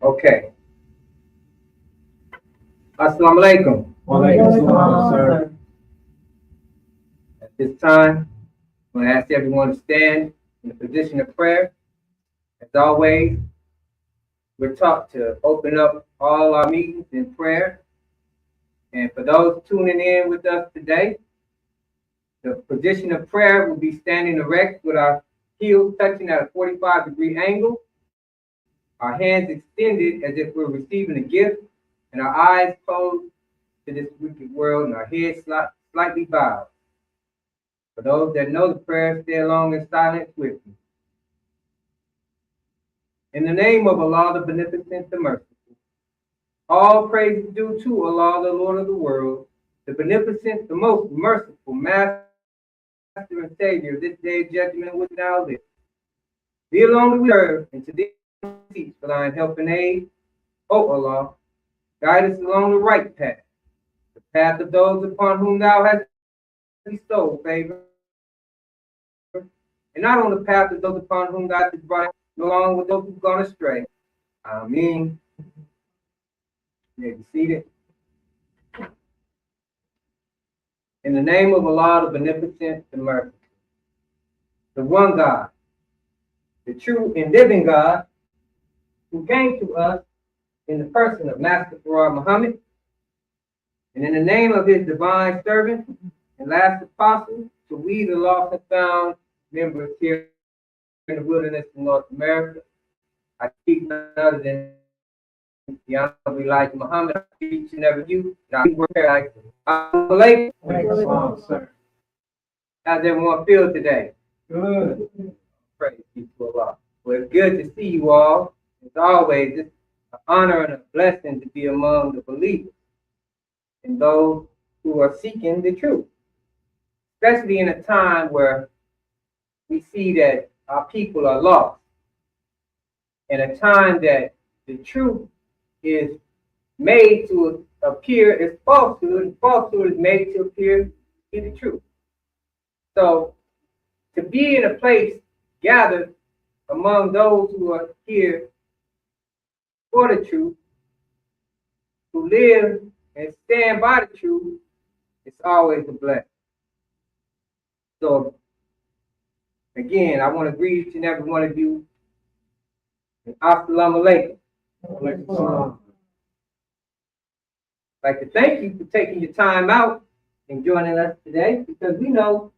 Okay. Assalamu alaikum. Walaikum salam, sir. At this time, I'm going to ask everyone to stand in the position of prayer. As always, we're taught to open up all our meetings in prayer. And for those tuning in with us today, the position of prayer will be standing erect with our heels touching at a 45-degree angle, our hands extended as if we're receiving a gift, and our eyes closed to this wicked world and our heads slightly bowed. For those that know the prayer, stay along in silence with me. In the name of Allah, the Beneficent, the Merciful, all praise is due to Allah, the Lord of the world, the Beneficent, the Most Merciful, Master and Savior of this day of judgment which now lives. Be alone we serve, and today teach for thine help and aid. O Allah, guide us along the right path, the path of those upon whom thou hast bestowed favor, and not on the path of those upon whom thou hast brought along with those who've gone astray. Amen. You may be seated. In the name of Allah, the Beneficent, the Merciful, the one God, the true and living God, who came to us in the person of Master Farad Muhammad, and in the name of his divine servant and last apostle, to we the lost and found members here in the wilderness in North America. I speak none other than the Honorable Elijah Muhammad. I speak each and every you. Now, we work here like Walaikum salam, sir. how's everyone feel today? Good. Praise be to Allah. Well, it's good to see you all. As always, it's an honor and a blessing to be among the believers and those who are seeking the truth, especially in a time where we see that our people are lost, in a time that the truth is made to appear as falsehood, and falsehood is made to appear to be the truth. So, to be in a place gathered among those who are here for the truth, who live and stand by the truth, it's always a blessing. So, again, I want to greet each and every one of you. Assalamu alaikum. Walaikum salam. I'd like to thank you for taking your time out and joining us today, because we know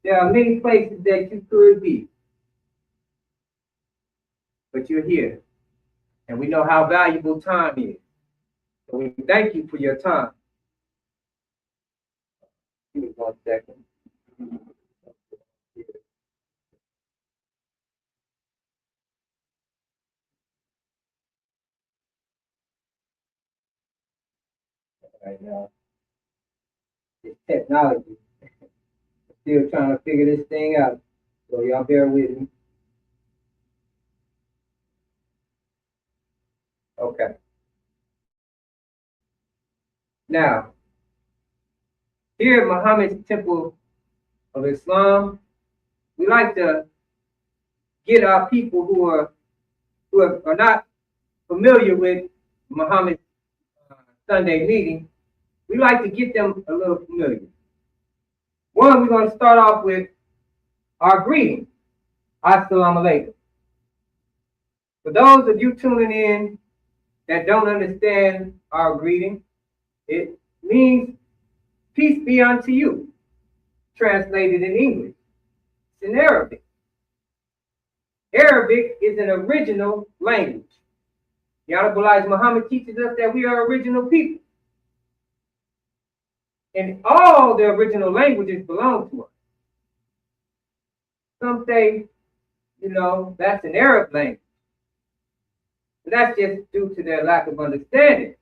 there are many places that you could be, but you're here, and we know how valuable time is. So we thank you for your time. Give me 1 second. Right now, it's technology. Still trying to figure this thing out. So y'all bear with me. Okay. Now, here at Muhammad's Temple of Islam, we like to get our people who are not familiar with Muhammad's Sunday meeting. We like to get them a little familiar. One, we're going to start off with our greeting. Assalamu alaikum. For those of you tuning in that don't understand our greeting, it means peace be unto you, translated in English. It's in Arabic. Arabic is an original language. The Honorable Elijah Muhammad teaches us that we are original people. And all the original languages belong to us. Some say, that's an Arab language. But that's just due to their lack of understanding.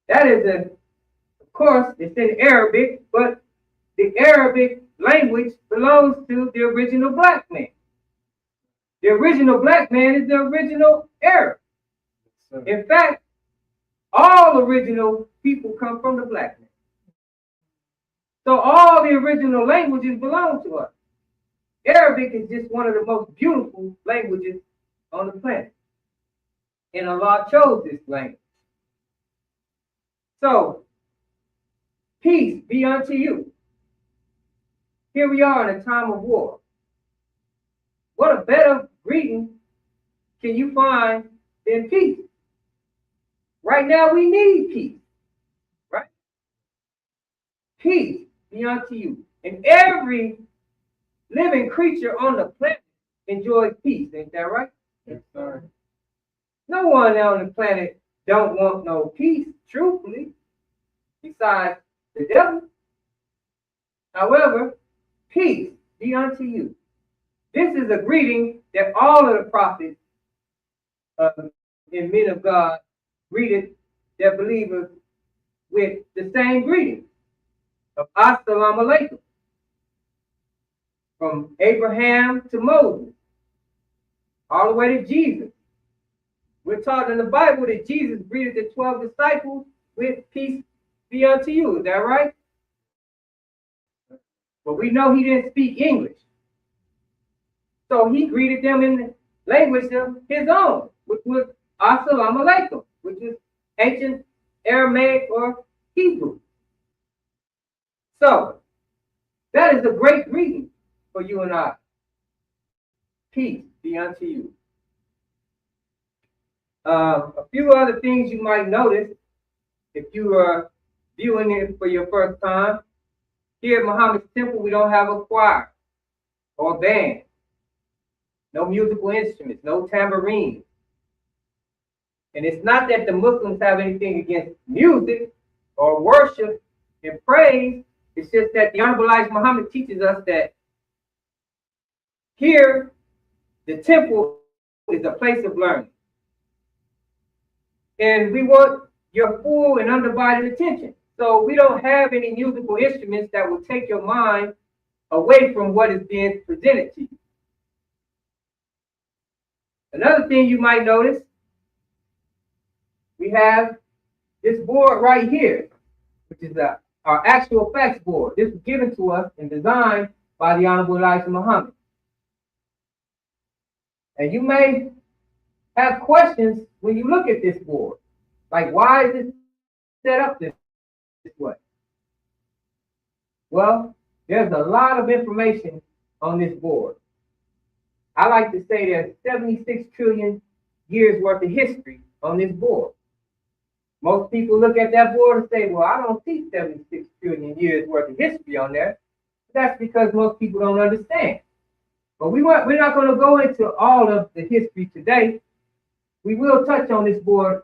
That is, of course, it's in Arabic, but the Arabic language belongs to the original black man. The original black man is the original Arab. In fact, all original people come from the black man. So all the original languages belong to us. Arabic is just one of the most beautiful languages on the planet. And Allah chose this language. So, peace be unto you. Here we are in a time of war. What a better greeting can you find than peace? Right now we need peace, right? Peace be unto you. And every living creature on the planet enjoys peace, ain't that right? Yes, sir. No one on the planet don't want no peace, truthfully, besides the devil. However, peace be unto you. This is a greeting that all of the prophets and men of God greeted their believers with the same greeting of Assalamu alaikum. From Abraham to Moses, all the way to Jesus. We're taught in the Bible that Jesus greeted the 12 disciples with peace be unto you. Is that right? But we know he didn't speak English. So he greeted them in the language of his own, which was Assalamu alaikum, which is ancient Aramaic or Hebrew. So that is a great greeting for you and I. Peace be unto you. A few other things you might notice if you are viewing it for your first time. Here at Muhammad's Temple, we don't have a choir or band, no musical instruments, no tambourine. And it's not that the Muslims have anything against music or worship and praise. It's just that the Honorable Elijah Muhammad teaches us that here, the temple is a place of learning. And we want your full and undivided attention. So we don't have any musical instruments that will take your mind away from what is being presented to you. Another thing you might notice, we have this board right here, which is our actual facts board. This was given to us and designed by the Honorable Elijah Muhammad. And you may have questions when you look at this board. Like, why is it set up this way? Well, there's a lot of information on this board. I like to say there's 76 trillion years worth of history on this board. Most people look at that board and say, well, I don't see 76 trillion years worth of history on there. That's because most people don't understand. But we're not going to go into all of the history today. We will touch on this board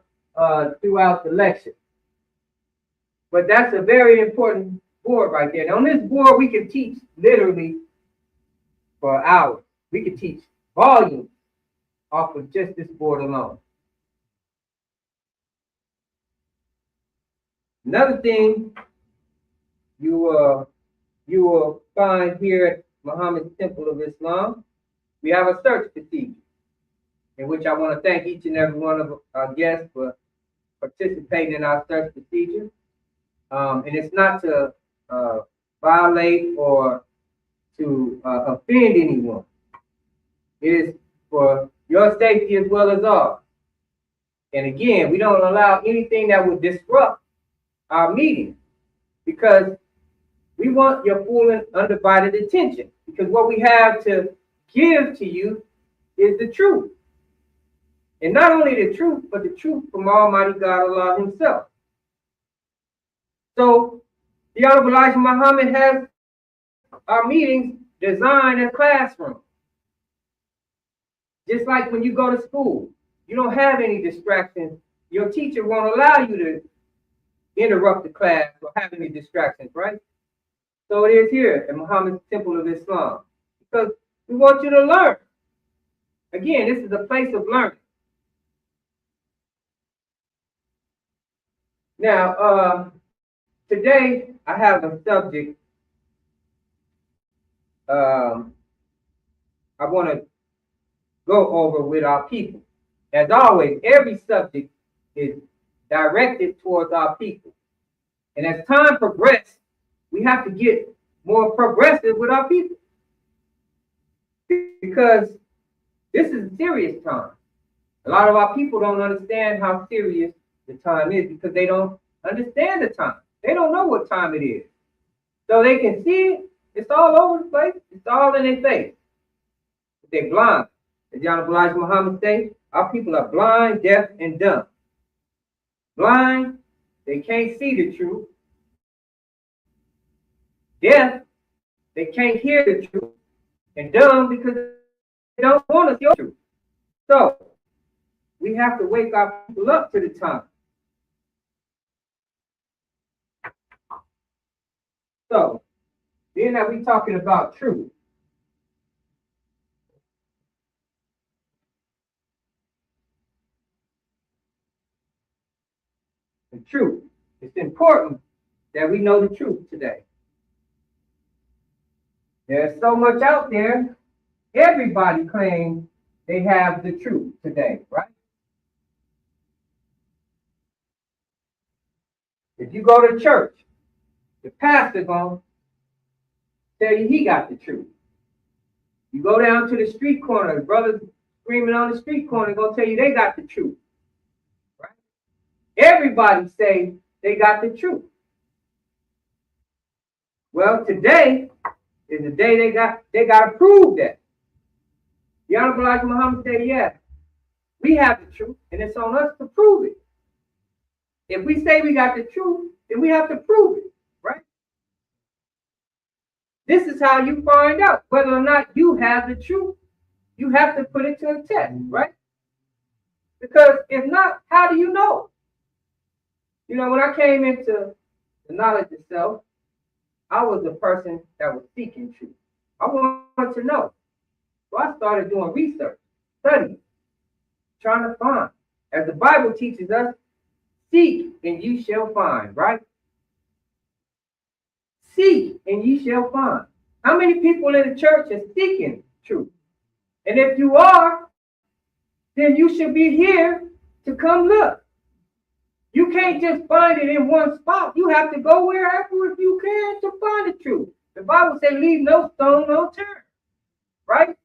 throughout the lecture. But that's a very important board right there. And on this board, we can teach literally for hours. We can teach volumes off of just this board alone. Another thing you will find here at Muhammad's Temple of Islam, we have a search procedure in which I want to thank each and every one of our guests for participating in our search procedure. And it's not to violate or to offend anyone. It is for your safety as well as ours. And again, we don't allow anything that would disrupt our meeting because we want your full and undivided attention, because what we have to give to you is the truth. And not only the truth, but the truth from Almighty God Allah himself. So the Honorable Elijah Muhammad has our meetings designed as classrooms. Just like when you go to school, you don't have any distractions. Your teacher won't allow you to interrupt the class or have any distractions, right? So it is here at Muhammad's Temple of Islam, because we want you to learn. Again, this is a place of learning. Now, today I have a subject I want to go over with our people. As always, every subject is directed towards our people. And as time progresses, we have to get more progressive with our people, because this is a serious time. A lot of our people don't understand how serious the time is because they don't understand the time. They don't know what time it is. So they can see it. It's all over the place. It's all in their face. But they're blind. As Honorable Elijah Muhammad says, our people are blind, deaf, and dumb. Blind, they can't see the truth. Deaf, they can't hear the truth. And dumb because they don't want to hear the truth. So we have to wake our people up to the time. So, being that we're talking about truth, the truth, it's important that we know the truth today. There's so much out there. Everybody claims they have the truth today, right? If you go to church, the pastor gonna tell you he got the truth. You go down to the street corner, brothers screaming on the street corner gonna tell you they got the truth. Right? Everybody say they got the truth. Well, today is the day they got to prove that. The Honorable Elijah Muhammad said, yeah, we have the truth, and it's on us to prove it. If we say we got the truth, then we have to prove it, right? This is how you find out whether or not you have the truth. You have to put it to a test, right? Because if not, how do you know? You know, when I came into the knowledge of self, I was a person that was seeking truth. I wanted to know. So I started doing research, studying, trying to find. As the Bible teaches us, seek and you shall find, right? Seek and ye shall find. How many people in the church are seeking truth? And if you are, then you should be here to come look. You can't just find it in one spot. You have to go wherever you can to find the truth. The Bible says, leave no stone unturned, right?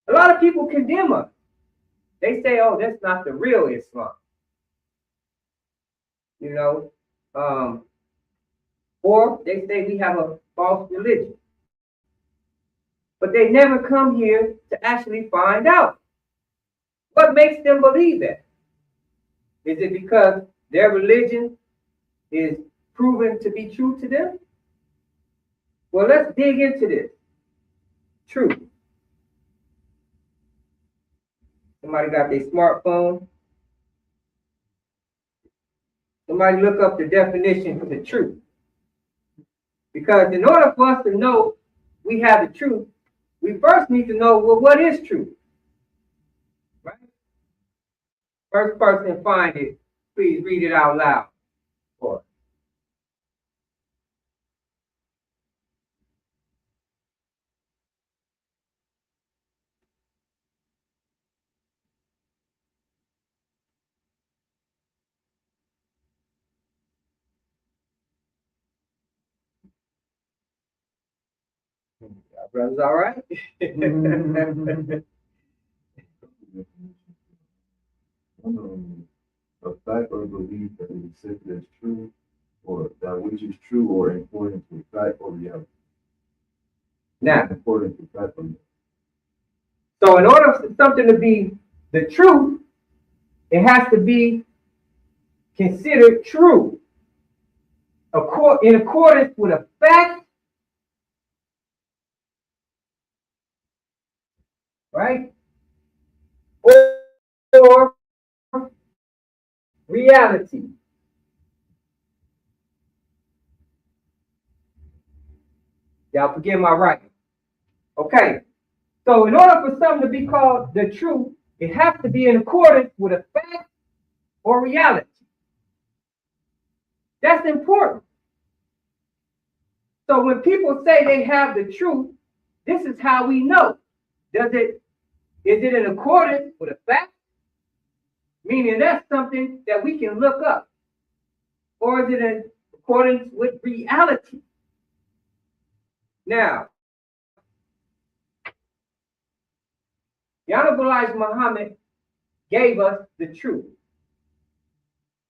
A lot of people condemn us. They say, oh, that's not the real Islam. You know, or they say we have a false religion. But they never come here to actually find out. What makes them believe that? Is it because their religion is proven to be true to them? Well, let's dig into this. Truth. Somebody got their smartphone. Somebody look up the definition for the truth. Because in order for us to know we have the truth, we first need to know, well, what is truth? Right? First person to find it, please read it out loud for us. Y'all brothers all right? A fact or belief that is accepted as true, or that which is true or important to fact or reality. Now, Important to fact or reality. so in order for something to be the truth, it has to be considered true in accordance with a fact, right? Or reality. Y'all forgive my writing. Okay. So in order for something to be called the truth, it has to be in accordance with a fact or reality. That's important. So when people say they have the truth, this is how we know. Is it in accordance with a fact? Meaning that's something that we can look up. Or is it in accordance with reality? Now, the Honorable Honorable Elijah Muhammad gave us the truth.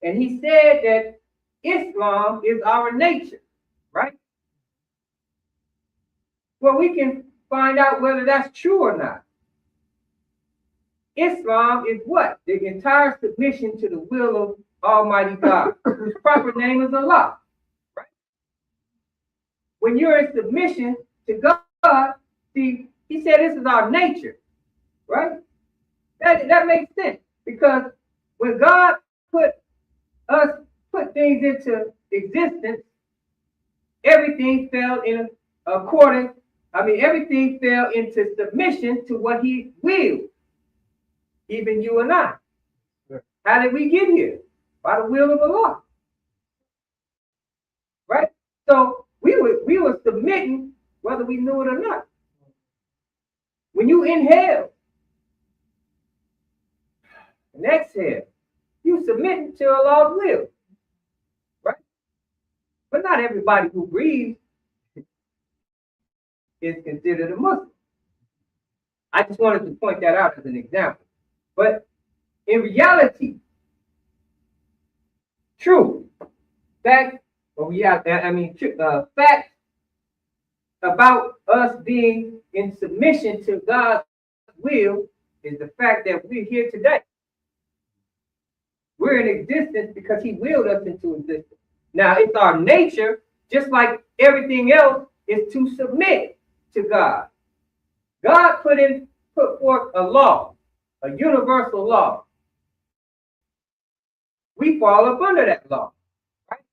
And he said that Islam is our nature, right? Well, we can find out whether that's true or not. Islam is what? The entire submission to the will of Almighty God, whose proper name is Allah. Right? When you're in submission to God, see, he said this is our nature, right? That makes sense, because when God put things into existence, everything fell in accordance. Everything fell into submission to what he willed. Even you and I. How did we get here? By the will of Allah. Right? So we were submitting whether we knew it or not. When you inhale and exhale, you submit to Allah's will. Right? But not everybody who breathes is considered a Muslim. I just wanted to point that out as an example. But in reality, facts about us being in submission to God's will is the fact that we're here today. We're in existence because he willed us into existence. Now, it's our nature, just like everything else, is to submit to God. God put forth a law, a universal law. We fall up under that law, right?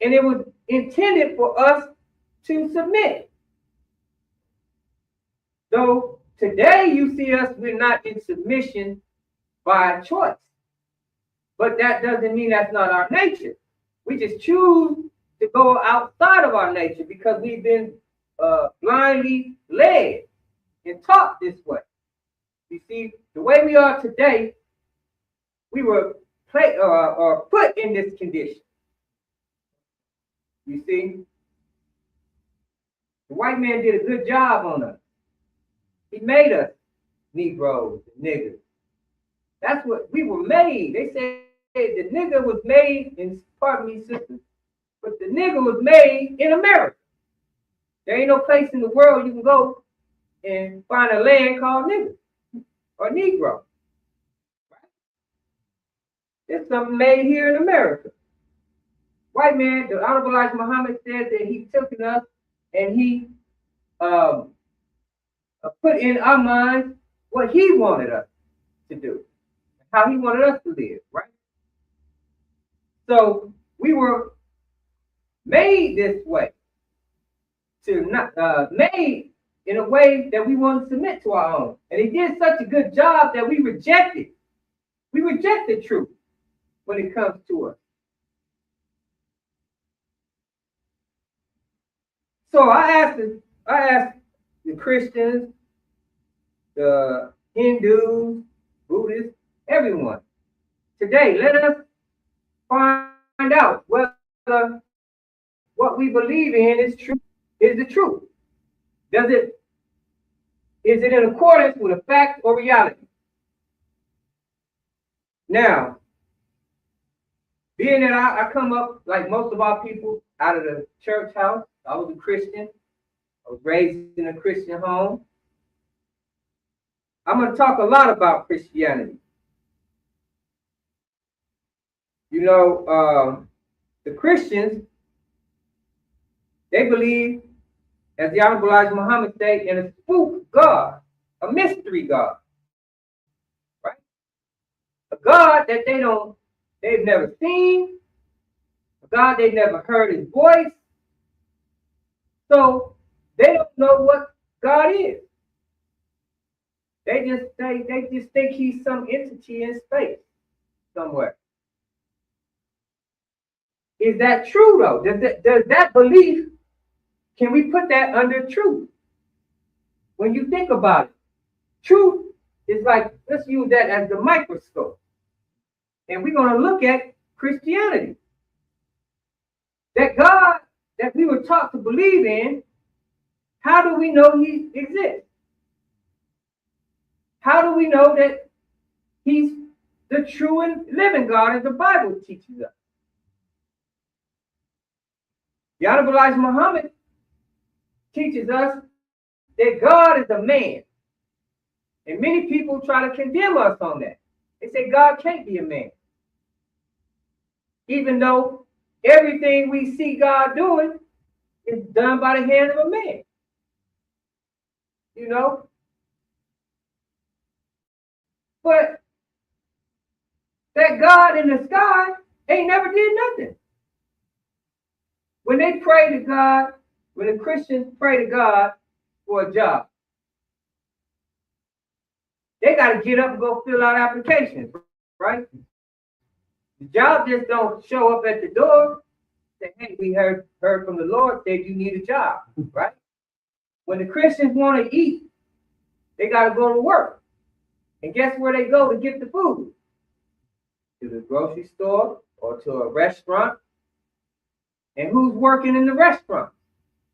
And it was intended for us to submit. Though today you see us, we're not in submission by choice. But that doesn't mean that's not our nature. We just choose to go outside of our nature because we've been blindly led and taught this way. You see, the way we are today, we were put in this condition. You see, the white man did a good job on us. He made us Negroes and niggers. That's what we were made. They say the nigger was made in, pardon me, sisters, but the nigger was made in America. There ain't no place in the world you can go and find a land called nigger or Negro. It's something made here in America. White man, the Honorable Elijah Muhammad said that he took us and he put in our minds what he wanted us to do, how he wanted us to live, right? So we were made this way, made in a way that we want to submit to our own. And he did such a good job that we rejected. We rejected truth when it comes to us. So I asked the Christians, the Hindus, Buddhists, everyone. Today, let us find out whether what we believe in is true, is the truth. Is it in accordance with a fact or reality? Now, being that I come up like most of our people out of the church house, I was a Christian. I was raised in a Christian home. I'm going to talk a lot about Christianity. You know, the Christians, they believe, as the Honorable Elijah Muhammad said, in a spook God, a mystery God, right? A God that they've never seen, a God they've never heard his voice. So they don't know what God is. They just think he's some entity in space somewhere. Is that true though? Does that belief, can we put that under truth? When you think about it, truth is like, let's use that as the microscope. And we're going to look at Christianity. That God that we were taught to believe in, how do we know he exists? How do we know that he's the true and living God as the Bible teaches us? The Honorable Elijah Muhammad teaches us that God is a man. And many people try to condemn us on that. They say God can't be a man. Even though everything we see God doing is done by the hand of a man. You know? But that God in the sky ain't never did nothing. When they pray to God, when the Christians pray to God for a job, they got to get up and go fill out applications, right? The job just don't show up at the door. Say, hey, we heard from the Lord that you need a job, right? When the Christians want to eat, they got to go to work. And guess where they go to get the food? To the grocery store or to a restaurant. And who's working in the restaurant?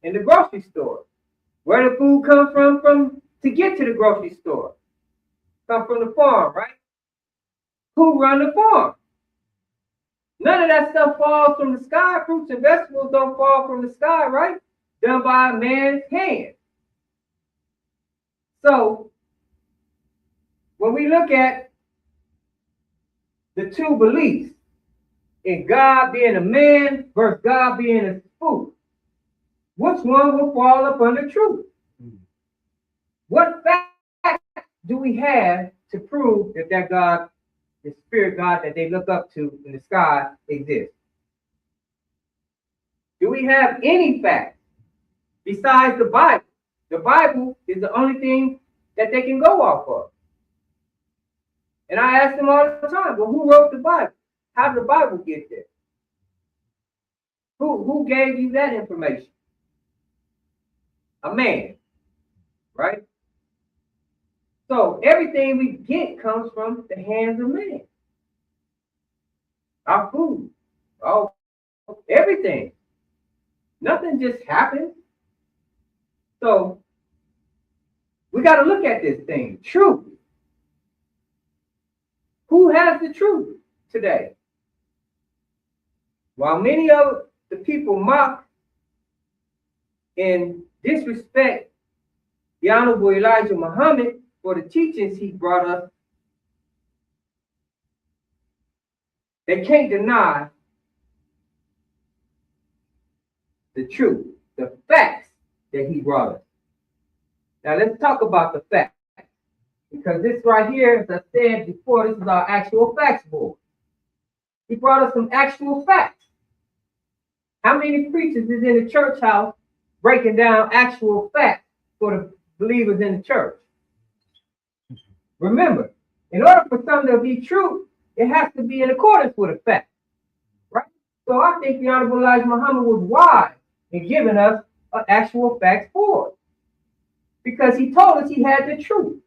In the grocery store? Where the food come from to get to the grocery store? Come from the farm, right? Who run the farm? None of that stuff falls from the sky. Fruits and vegetables don't fall from the sky, right? Done by a man's hand. So, when we look at the two beliefs, in God being a man versus God being a food, which one will fall up under truth? What fact do we have to prove that God, the spirit God that they look up to in the sky, exists? Do we have any facts besides the Bible? The Bible is the only thing that they can go off of. And I ask them all the time, well, who wrote the Bible? How did the Bible get there? Who gave you that information? A man, right? So everything we get comes from the hands of man. Our food, everything. Nothing just happens. So we got to look at this thing. Truth. Who has the truth today? While many of the people mock and disrespect the Honorable Elijah Muhammad for the teachings he brought us, they can't deny the truth, the facts that he brought us. Now let's talk about the facts, because this right here, as I said before, this is our actual facts board. He brought us some actual facts. How many preachers is in the church house breaking down actual facts for the believers in the church? Remember, in order for something to be true, it has to be in accordance with a fact, right? So I think the Honorable Elijah Muhammad was wise in giving us an actual facts board, because he told us he had the truth.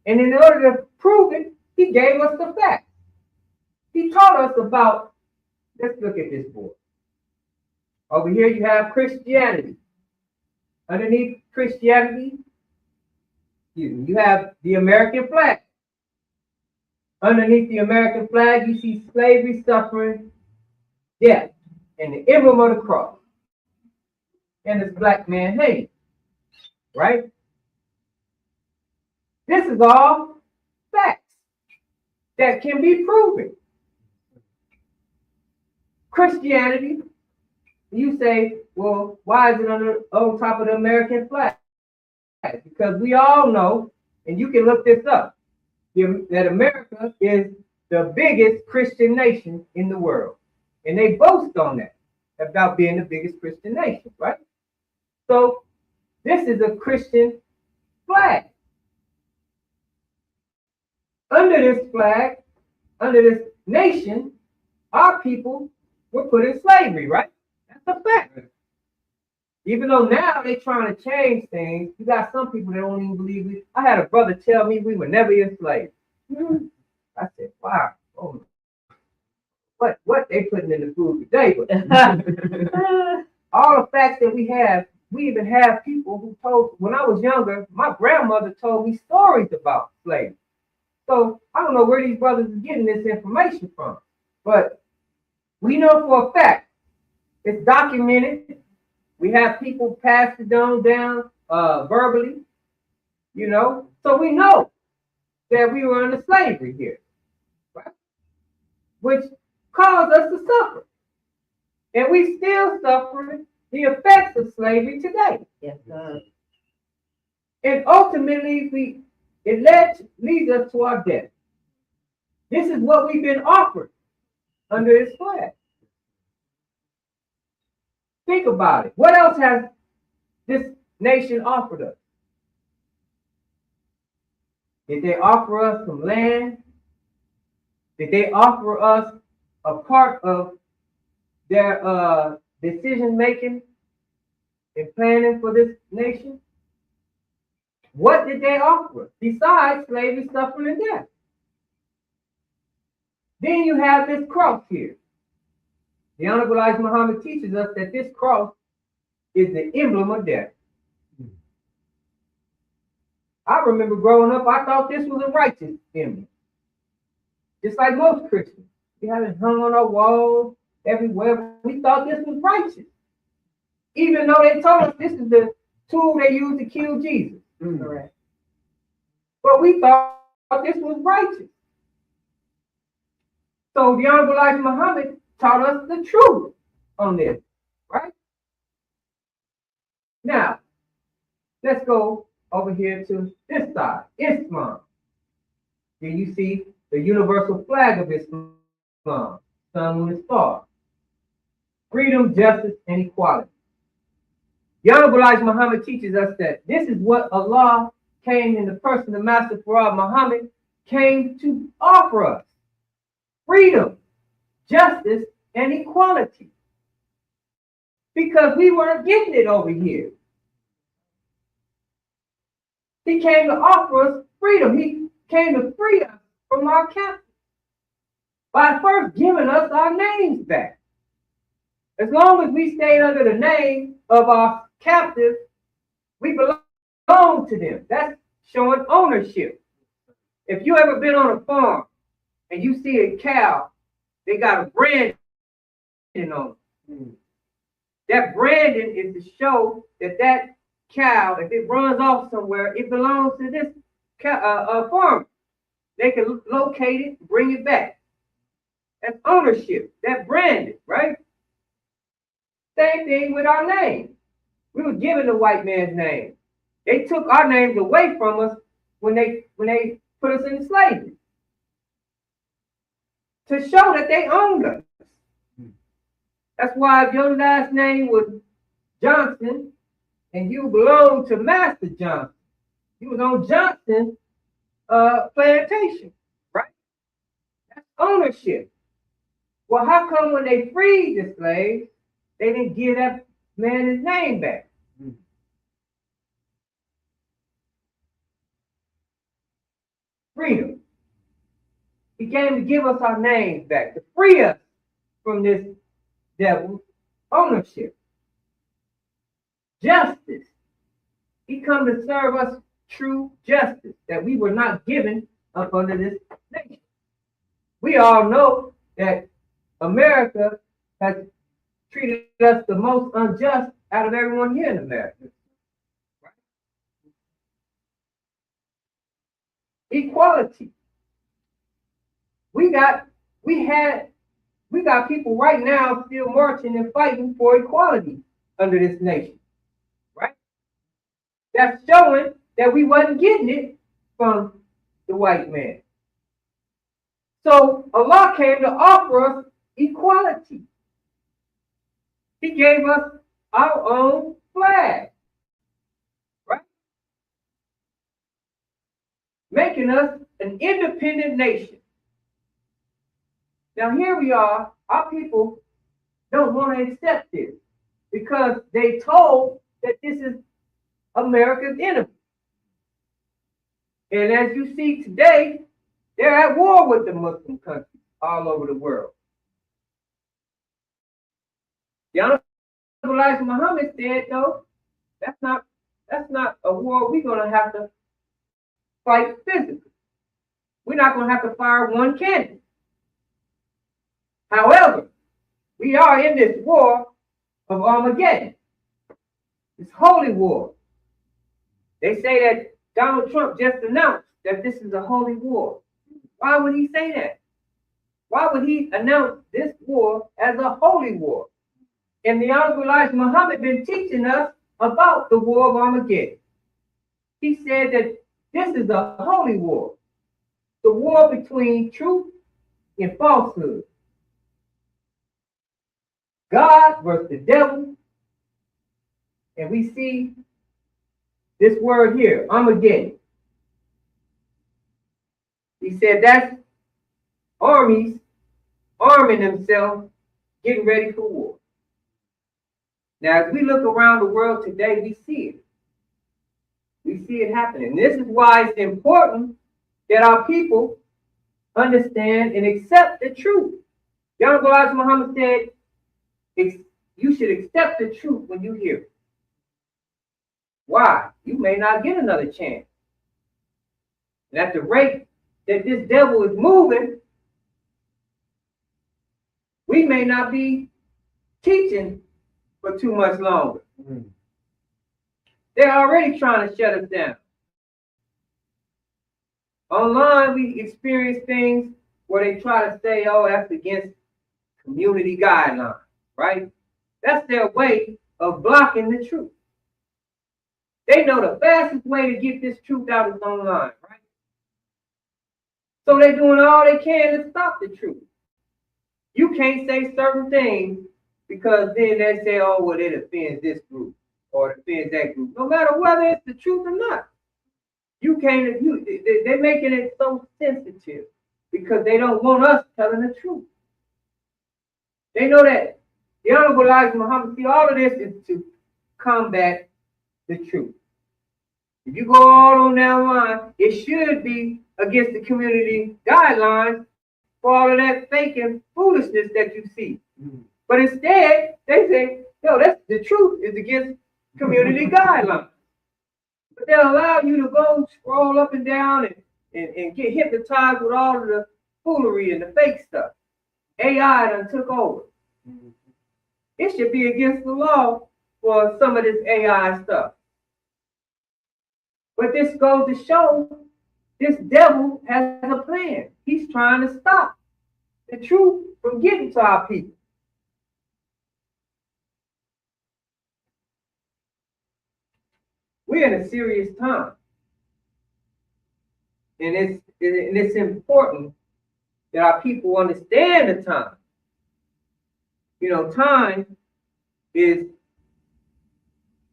And in order to prove it, he gave us the facts. He taught us about, let's look at this board. Over here you have Christianity. Underneath Christianity, you have the American flag. Underneath the American flag, you see slavery, suffering, death, and the emblem of the cross. And this black man hanging, right? This is all facts that can be proven. Christianity, you say, well, why is it on top of the American flag? Because we all know, and you can look this up, that America is the biggest Christian nation in the world. And they boast on that, about being the biggest Christian nation, right? So this is a Christian flag. Under this flag, under this nation, our people were put in slavery, right? That's a fact. Even though now they're trying to change things, you got some people that don't even believe it. I had a brother tell me we were never enslaved. I said, wow, oh, what they putting in the food today? But all the facts that we have, we even have people who told, when I was younger, my grandmother told me stories about slavery. So I don't know where these brothers are getting this information from, but we know for a fact it's documented. We have people pass it down verbally, so we know that we were under slavery here, right? Which caused us to suffer. And we still suffering the effects of slavery today. Yes, sir. And ultimately, it leads us to our death. This is what we've been offered under this flag. Think about it. What else has this nation offered us? Did they offer us some land? Did they offer us a part of their decision making and planning for this nation? What did they offer us besides slavery, suffering, and death? Then you have this cross here. The Honorable Elijah Muhammad teaches us that this cross is the emblem of death. I remember growing up, I thought this was a righteous emblem. Just like most Christians. We had it hung on our walls everywhere. We thought this was righteous. Even though they told us this is the tool they used to kill Jesus. Correct. But we thought this was righteous. So the Honorable Elijah Muhammad taught us the truth on this, right? Now, let's go over here to this side, Islam. Then you see the universal flag of Islam, sun with a star. Freedom, justice, and equality. The Honorable Elijah Muhammad teaches us that this is what Allah came in the person of Master Farad Muhammad came to offer us. Freedom, justice, and equality. Because we weren't getting it over here. He came to offer us freedom. He came to free us from our captors by first giving us our names back. As long as we stayed under the name of our captive, we belong to them. That's showing ownership. If you ever been on a farm and you see a cow, they got a branding on it. That branding is to show that that cow, if it runs off somewhere, it belongs to this farmer. They can locate it, bring it back. That's ownership. That branding, right? Same thing with our name. We were given the white man's name. They took our names away from us when they put us in slavery to show that they owned us. That's why if your last name was Johnson and you belonged to Master Johnson, you was on Johnson's plantation, right? That's ownership. Well, how come when they freed the slaves, they didn't give that man his name back? Freedom. He came to give us our names back, to free us from this devil ownership. Justice. He come to serve us true justice that we were not given up under this nation. We all know that America has treated us the most unjust out of everyone here in America. Right? Equality. We got people right now still marching and fighting for equality under this nation. Right? That's showing that we wasn't getting it from the white man. So Allah came to offer us equality. He gave us our own flag, right? Making us an independent nation. Now here we are, our people don't want to accept this because they told that this is America's enemy. And as you see today, they're at war with the Muslim countries all over the world. The Honorable Elijah Muhammad said, no, that's not a war we're gonna have to fight physically. we're not going to have to fire one cannon. However, we are in this war of Armageddon. It's holy war. They say that Donald Trump just announced that this is a holy war. Why would he say that? Why would he announce this war as a holy war? And the Honorable Elijah Muhammad been teaching us about the war of Armageddon. He said that this is a holy war, the war between truth and falsehood. God versus the devil. And we see this word here, Armageddon. He said that's armies arming themselves, getting ready for war. Now, as we look around the world today, we see it. We see it happening. This is why it's important that our people understand and accept the truth. The Honorable Elijah Muhammad said, you should accept the truth when you hear it. Why? You may not get another chance. And at the rate that this devil is moving, we may not be teaching for too much longer. They're already trying to shut us down. Online, we experience things where they try to say, oh, that's against community guidelines, right? That's their way of blocking the truth. They know the fastest way to get this truth out is online, right? So they're doing all they can to stop the truth. You can't say certain things because then they say, oh, well, it offends this group or it offends that group. No matter whether it's the truth or not. They're making it so sensitive because they don't want us telling the truth. They know that the Honorable Elijah Muhammad, see, all of this is to combat the truth. If you go all on down the line, it should be against the community guidelines for all of that fake and foolishness that you see. But instead, they say, no, that's the truth is against community guidelines. But they'll allow you to go scroll up and down and get hypnotized with all of the foolery and the fake stuff. AI done took over. It should be against the law for some of this AI stuff. But this goes to show this devil has a plan. He's trying to stop the truth from getting to our people. We're in a serious time. And it's important that our people understand the time. You know, time is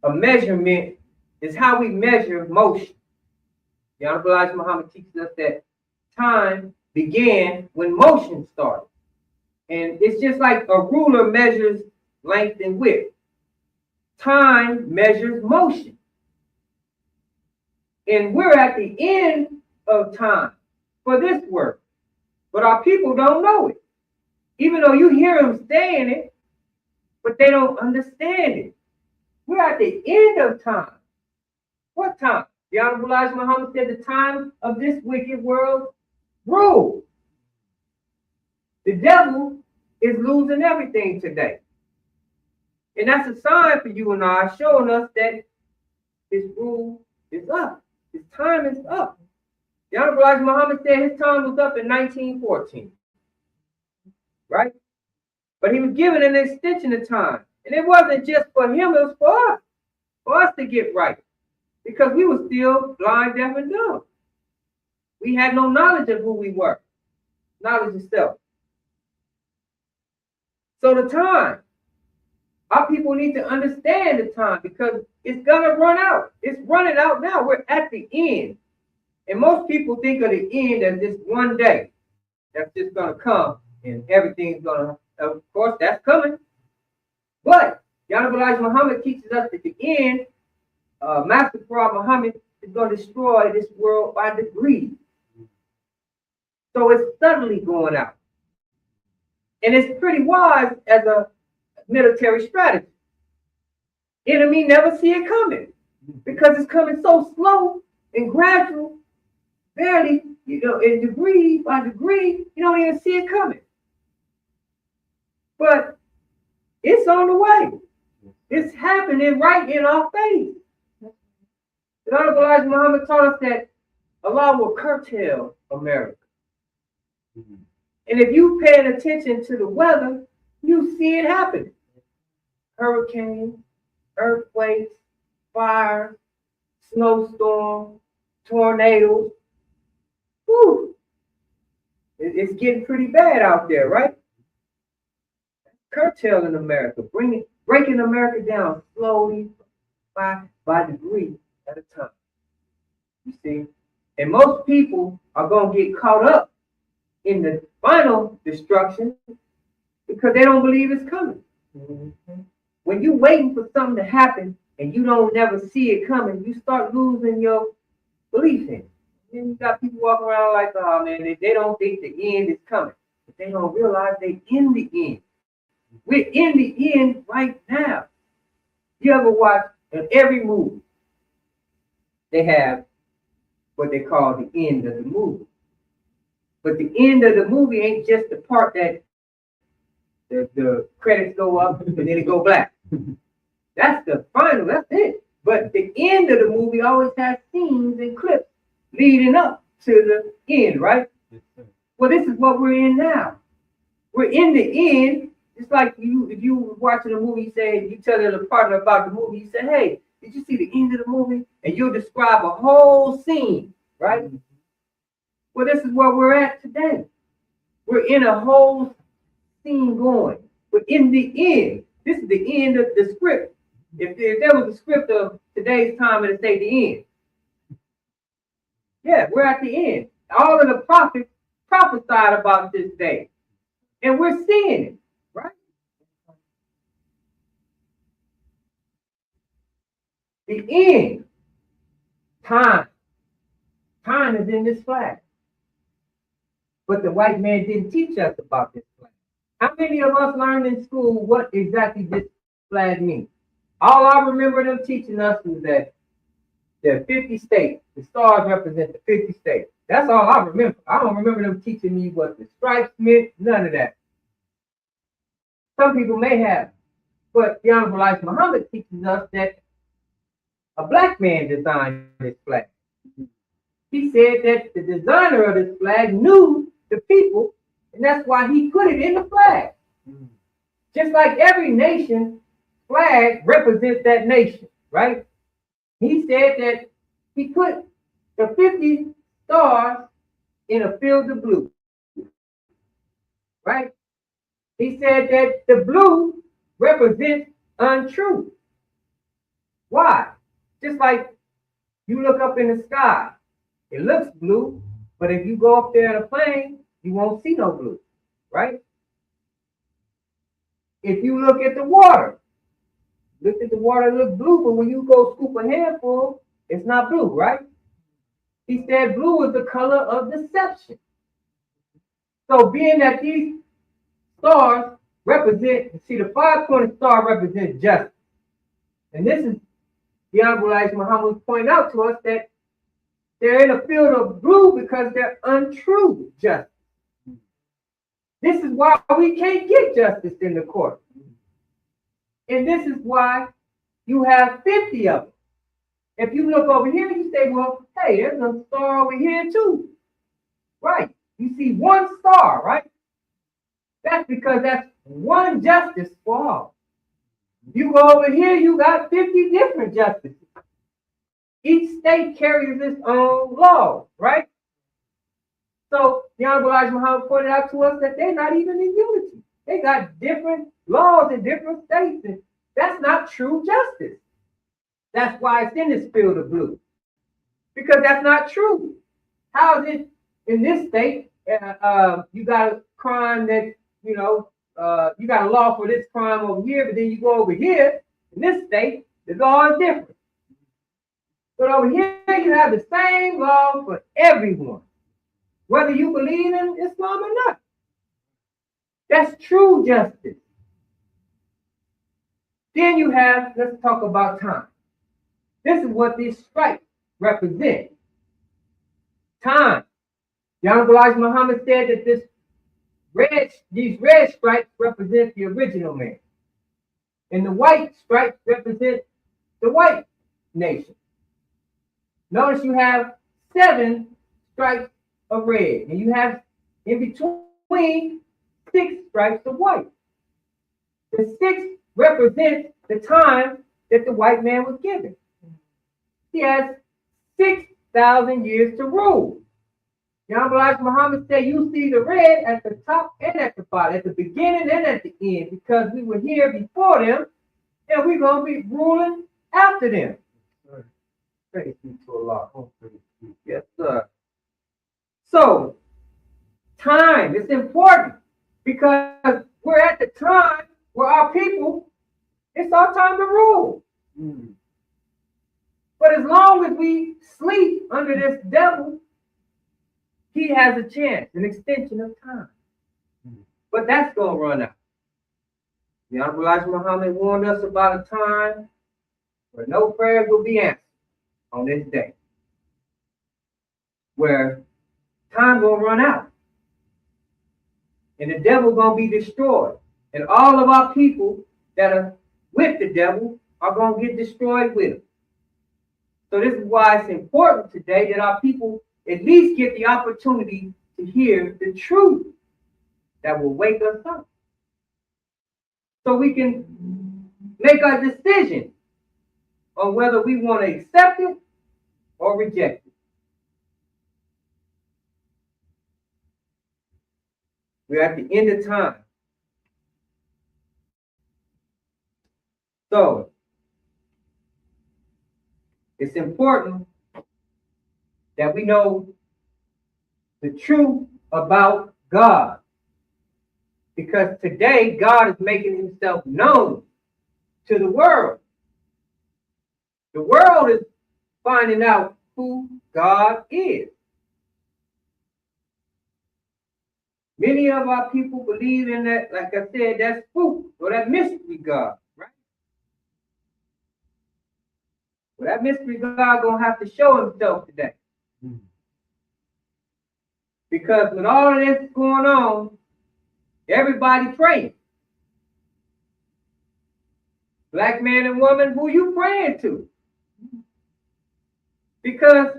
a measurement, is how we measure motion. The Honorable Elijah Muhammad teaches us that time began when motion started. And it's just like a ruler measures length and width. Time measures motion. And we're at the end of time for this work. But our people don't know it. Even though you hear them saying it, but they don't understand it. We're at the end of time. What time? The Honorable Elijah Muhammad said the time of this wicked world rule. The devil is losing everything today. And that's a sign for you and I, showing us that his rule is up. His time is up. The Honorable Elijah Muhammad said his time was up in 1914. Right? But he was given an extension of time. And it wasn't just for him, it was for us to get right. Because we were still blind, deaf, and dumb. We had no knowledge of who we were. Knowledge of self. So the time, our people need to understand the time because it's going to run out. It's running out now. We're at the end. And most people think of the end as this one day that's just going to come and everything's going to, of course, that's coming. But the Honorable Elijah Muhammad teaches us at the end, Master Farad Muhammad is going to destroy this world by degrees. So it's suddenly going out. And it's pretty wise as a military strategy. Enemy never see it coming because it's coming so slow and gradual, barely you know, and degree by degree, you don't even see it coming. But it's on the way. It's happening right in our face. The Honorable Elijah Muhammad taught us that Allah will curtail America. And if you paying attention to the weather, you see it happen. Hurricanes, earthquakes, fires, snowstorms, tornadoes. Whew. It's getting pretty bad out there, right? Curtailing America, breaking America down slowly by degree at a time. You see? And most people are going to get caught up in the final destruction because they don't believe it's coming. Mm-hmm. When you're waiting for something to happen and you don't never see it coming, you start losing your belief in it. Then you got people walking around like, oh man, they don't think the end is coming. But they don't realize they're in the end. We're in the end right now. You ever watch in every movie, they have what they call the end of the movie. But the end of the movie ain't just the part that the credits go up and then it go black. That's the final, that's it. But the end of the movie always has scenes and clips leading up to the end, right? Well, this is what we're in now. We're in the end. It's like if you were watching a movie, you tell your partner about the movie, you say, hey, did you see the end of the movie? And you'll describe a whole scene, right? Well, this is where we're at today. We're in a whole scene going. But in the end, this is the end of the script. If there was a script of today's time, it'd say the end. Yeah, we're at the end. All of the prophets prophesied about this day. And we're seeing it, right? The end. Time. Time is in this flag. But the white man didn't teach us about this flag. How many of us learned in school what exactly this flag means? All I remember them teaching us was that the 50 states, the stars represent the 50 states. That's all I remember. I don't remember them teaching me what the stripes meant, none of that. Some people may have, but the Honorable Elijah Muhammad teaches us that a black man designed this flag. He said that the designer of this flag knew the people, and that's why he put it in the flag. Just like every nation flag represents that nation, right? He said that he put the 50 stars in a field of blue, right? He said that the blue represents untruth. Why? Just like you look up in the sky, it looks blue, but if you go up there in a plane, you won't see no blue, right? If you look at the water, it looks blue, but when you go scoop a handful, it's not blue, right? He said blue is the color of deception. So being that these stars represent, see, the 5-pointed star represents justice. And this is the Honorable Elijah Muhammad pointing out to us that they're in a field of blue because they're untrue justice. This is why we can't get justice in the court. And this is why you have 50 of them. If you look over here, you say, well, hey, there's a star over here too. Right. You see one star, right? That's because that's one justice for all. You go over here, you got 50 different justices. Each state carries its own laws, right? So the Honorable Elijah Muhammad pointed out to us that they're not even in unity. They got different laws in different states, and that's not true justice. That's why it's in this field of blue, because that's not true. How is it in this state? You got a crime that you got a law for this crime over here, but then you go over here in this state, the law is different. But over here, you have the same law for everyone, whether you believe in Islam or not. That's true justice. Then you have, let's talk about time. This is what these stripes represent. Time. The Honorable Elijah Muhammad said that these red stripes represent the original man, and the white stripes represent the white nation. Notice you have 7 stripes of red, and you have in between 6 stripes of white. The 6 represents the time that the white man was given. He has 6,000 years to rule. The Honorable Elijah Muhammad said, you see the red at the top and at the bottom, at the beginning and at the end, because we were here before them, and we're going to be ruling after them. Praise be to Allah. Yes, sir. So, time is important, because we're at the time where our people, it's our time to rule. But as long as we sleep under this devil, he has a chance, an extension of time. But that's going to run out. The Honorable Elijah Muhammad warned us about a time where no prayers will be answered on this day, where time will run out, and the devil going to be destroyed, and all of our people that are with the devil are going to get destroyed with him. So this is why it's important today that our people at least get the opportunity to hear the truth that will wake us up, so we can make a decision on whether we want to accept it or reject it. We're at the end of time. So it's important that we know the truth about God, because today God is making himself known to the world. The world is finding out who God is. Many of our people believe in that, like I said, that spook or that mystery God, right? Well, that mystery God gonna have to show himself today. Because with all of this going on, everybody praying. Black man and woman, who you praying to? Because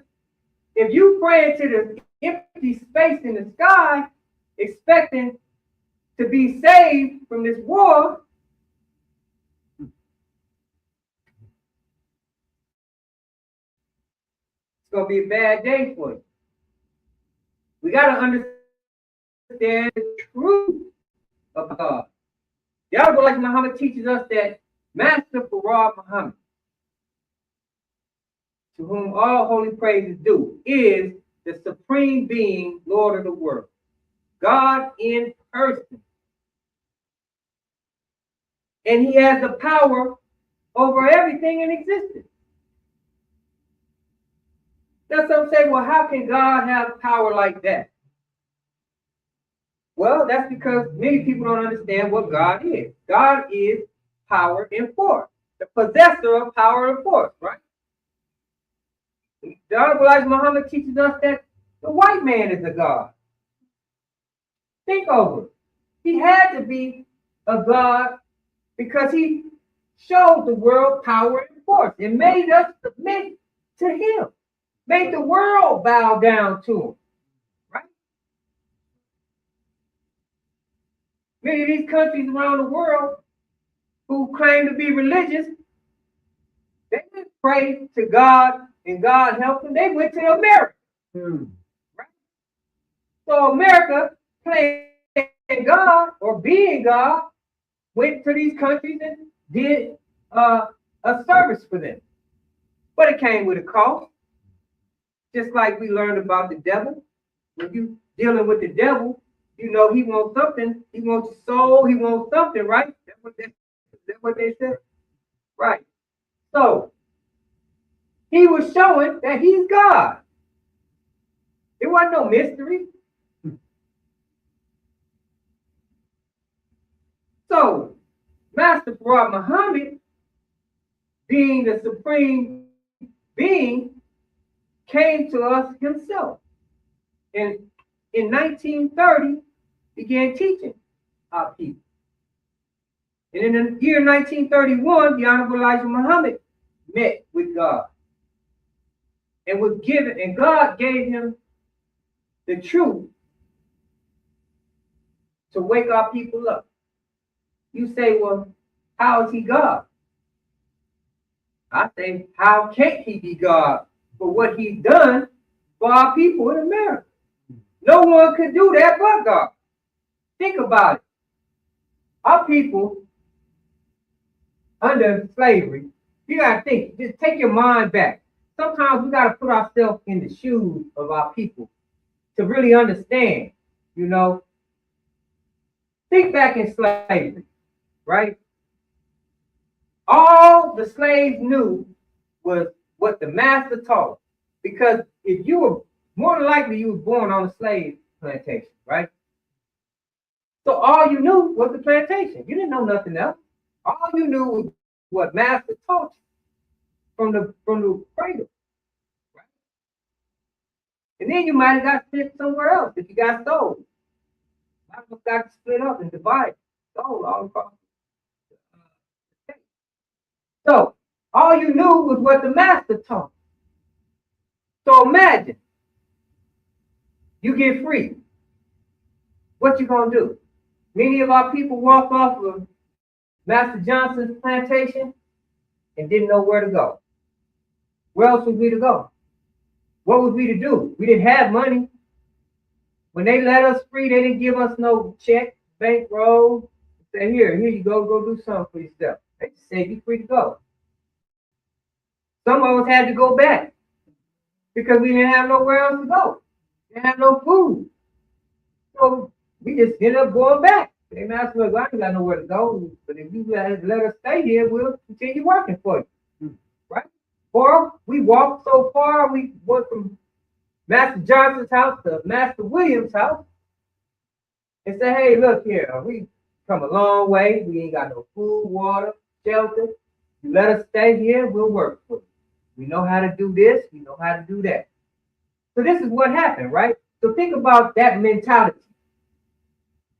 if you praying to the empty space in the sky, expecting to be saved from this war, it's going to be a bad day for you. We got to understand the truth of God. The Honorable Elijah Muhammad teaches us that Master Farad Muhammad, to whom all holy praise is due, is the supreme being, Lord of the world, God in person. And he has the power over everything in existence. Now some say, well, how can God have power like that? Well, that's because many people don't understand what God is. God is power and force, the possessor of power and force, right? The Honorable Elijah Muhammad teaches us that the white man is a God. Think over it. He had to be a God because he showed the world power and force and made us submit to him, made the world bow down to him, right? Many of these countries around the world who claim to be religious, they didn't pray to God and God helped them. They went to America. Right? So America, playing God or being God, went to these countries and did a service for them. But it came with a cost. Just like we learned about the devil. When you dealing with the devil, you know he wants something. He wants your soul. He wants something, right? That's what they said? Right. So, he was showing that he's God. There wasn't no mystery. So, Master Farad Muhammad, being the supreme being, came to us himself. And in 1930 began teaching our people. And in the year 1931, the Honorable Elijah Muhammad met with God and was given, and God gave him the truth to wake our people up. You say, well, how is he God? I say, how can't he be God for what he's done for our people in America? No one could do that but God. Think about it. Our people under slavery, you gotta think, just take your mind back. Sometimes we gotta put ourselves in the shoes of our people to really understand, you know. Think back in slavery, right? All the slaves knew was what the master taught. Because if you were, more than likely you were born on a slave plantation, right? So all you knew was the plantation. You didn't know nothing else. All you knew was what master taught you from the cradle. Right? And then you might have got sent somewhere else if you got sold. Might have got split up and divided, sold all across the state. So all you knew was what the master taught. So imagine you get free. What you gonna do? Many of our people walked off of Master Johnson's plantation and didn't know where to go. Where else was we to go? What was we to do? We didn't have money. When they let us free, they didn't give us no check, bankroll. Say, here you go do something for yourself. They just said you free to go. Some of us had to go back because we didn't have nowhere else to go. We didn't have no food. So we just ended up going back. They asked us, I ain't got nowhere to go, but if you let us stay here, we'll continue working for you. Right? Or we walked so far, we went from Master Johnson's house to Master Williams' house and said, hey, look here, we come a long way. We ain't got no food, water, shelter. You let us stay here, we'll work for you. We know how to do this, we know how to do that. So this is what happened, right? So think about that mentality.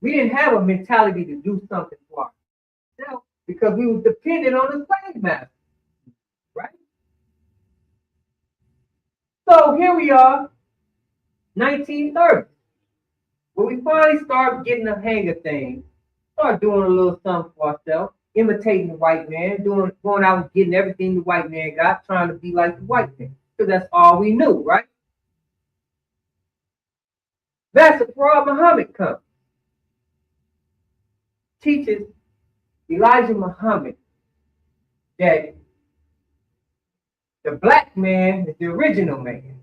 We didn't have a mentality to do something for ourselves because we were dependent on the slave master, right? So here we are, 1930. When we finally start getting the hang of things, start doing a little something for ourselves, imitating the white man, going out and getting everything the white man got, trying to be like the white man, because that's all we knew, right? That's the Fard Muhammad comes. Teaches Elijah Muhammad that the black man is the original man.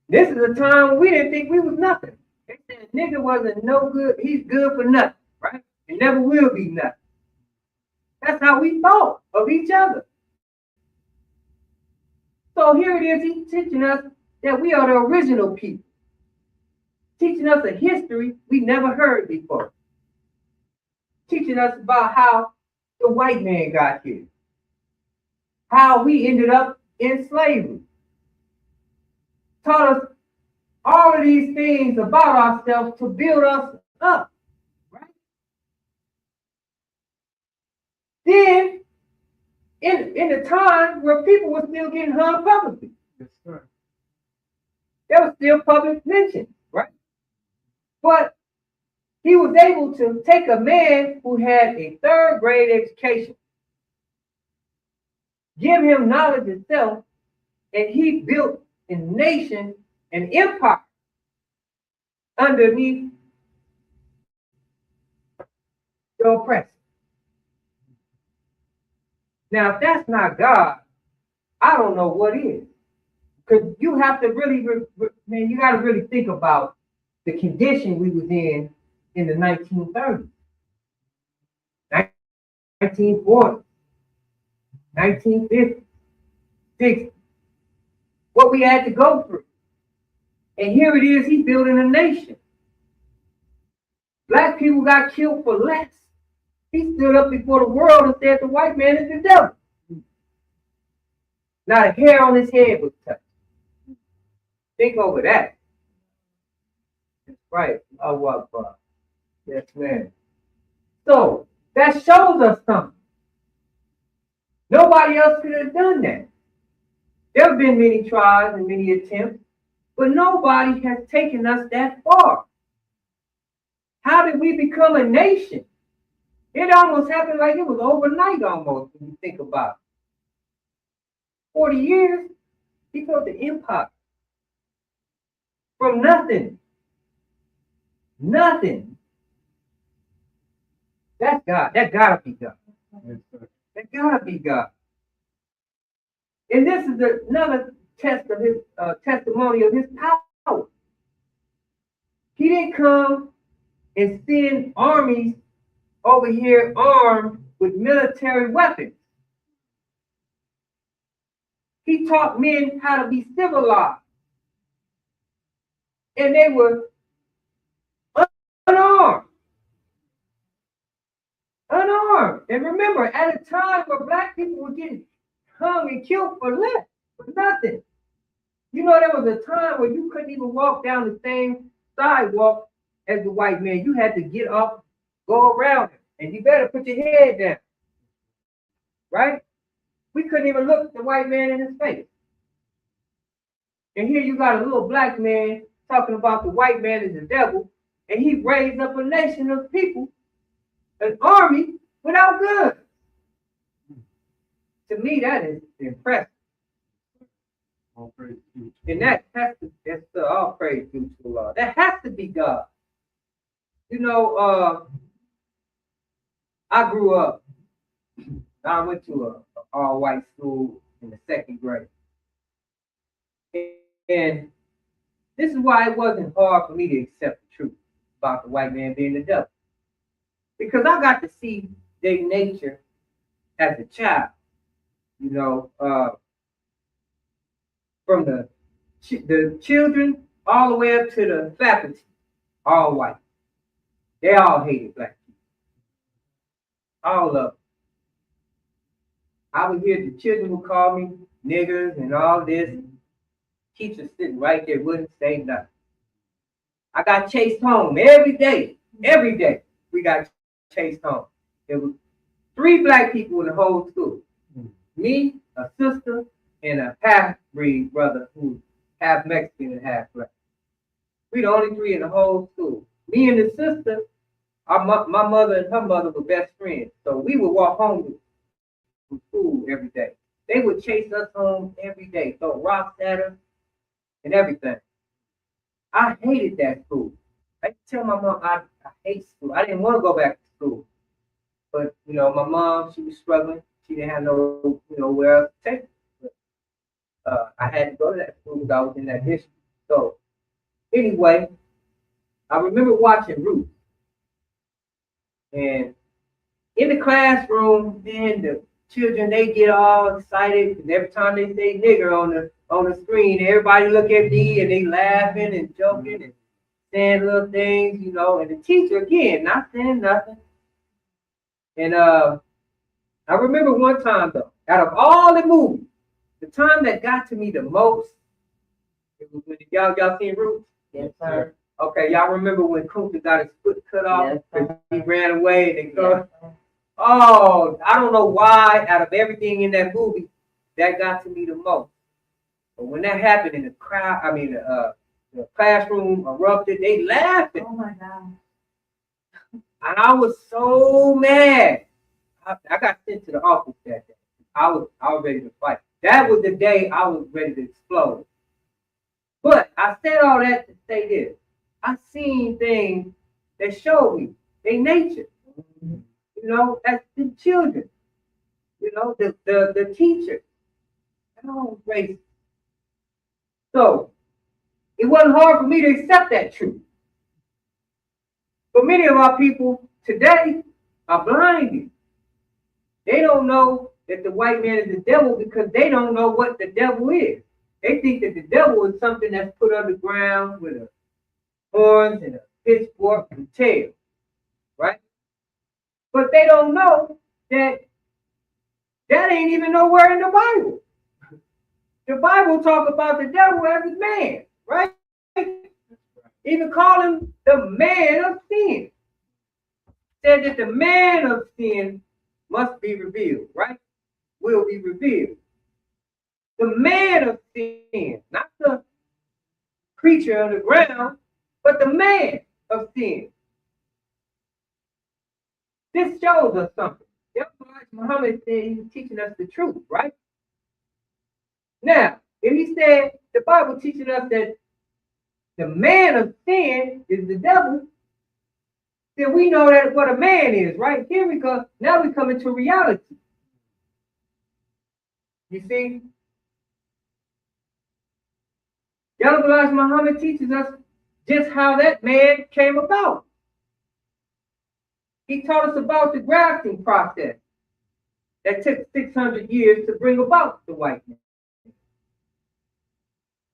This is a time when we didn't think we was nothing. They said nigga wasn't no good, he's good for nothing, right? And never will be nothing. That's how we thought of each other. So here it is, he's teaching us that we are the original people. Teaching us a history we never heard before. Teaching us about how the white man got here. How we ended up in slavery. Taught us all of these things about ourselves to build us up. Right? Then, in the time where people were still getting hung publicly. Yes, sir. There was still public lynching, right? But he was able to take a man who had a third grade education, give him knowledge himself, and he built a nation, an empire underneath the oppressor. Now, if that's not God, I don't know what is. Because you have to really, man, you got to really think about the condition we was in the 1930s, 1940s, 1950s, 60s, what we had to go through. And here it is, he's building a nation. Black people got killed for less. He stood up before the world and said the white man is the devil. Not a hair on his head was touched. Think over that. That's right. Allah Akbar. Yes, ma'am. So that shows us something. Nobody else could have done that. There have been many tries and many attempts, but nobody has taken us that far. How did we become a nation? It almost happened like it was overnight almost, when you think about it. 40 years, he built the empire. From nothing. Nothing. That's God. That gotta be God. Yes, sir. That gotta be God. And this is another test of his testimony of his power. He didn't come and send armies over here armed with military weapons. He taught men how to be civilized. And they were unarmed. Unarmed. And remember, at a time where black people were getting hung and killed for less, for nothing. You know, there was a time where you couldn't even walk down the same sidewalk as the white man. You had to get up, go around him, and you better put your head down. Right? We couldn't even look the white man in his face. And here you got a little black man talking about the white man is the devil, and he raised up a nation of people, an army without guns. To me, that is impressive. All praise to you. And that has to, that's all praise due to Allah. That has to be God. You know, I grew up, I went to an all-white school in the second grade. And this is why it wasn't hard for me to accept the truth about the white man being the devil. Because I got to see their nature as a child. You know, from the children all the way up to the faculty, all white. They all hated black people. All of them. I would hear the children would call me niggers and all this. Teachers sitting right there wouldn't say nothing. I got chased home every day. Every day we got chased home. There was 3 black people in the whole school. Me, a sister, and a half-breed brother who's half Mexican and half black. We the only 3 in the whole school. Me and the sister, my mother and her mother were best friends. So we would walk home from school every day. They would chase us home every day, throw rocks at us and everything. I hated that school. I tell my mom I hate school. I didn't want to go back to school. But, you know, my mom, she was struggling. She didn't have no, where else to take me. I had to go to that school because I was in that district. So, anyway, I remember watching Roots. And in the classroom, then the children, they get all excited because every time they say nigger on the screen, everybody look at me and they laughing and joking and saying little things, and the teacher, again, not saying nothing. And I remember one time, though, out of all the movies, the time that got to me the most, it was when y'all seen Roots? Yes, sir. Okay, y'all remember when Kunta got his foot cut off? Yes, Because sir. he ran away and they go. Yes, sir. Oh, I don't know why, out of everything in that movie, that got to me the most. But when that happened in the crowd, the classroom erupted, they laughing. Oh my God. And I was so mad. I got sent to the office that day. I was ready to fight. That was the day I was ready to explode. But I said all that to say this. I seen things that showed me their nature. As the children. The teachers. Oh, grace. So it wasn't hard for me to accept that truth. But many of our people today are blinded. They don't know that the white man is the devil because they don't know what the devil is. They think that the devil is something that's put underground with horns and a pitchfork and tail, right? But they don't know that ain't even nowhere in the Bible. The Bible talks about the devil as a man, right? Even call him the man of sin. Said that the man of sin must be revealed, right? Will be revealed. The man of sin, not the creature on the ground, but the man of sin. This shows us something. Muhammad said he's teaching us the truth, right? Now, if he said the Bible teaching us that the man of sin is the devil, then we know that what a man is, right? Here we go. Now we come into reality. You see? Yahweh Muhammad teaches us just how that man came about. He taught us about the grafting process that took 600 years to bring about the white man.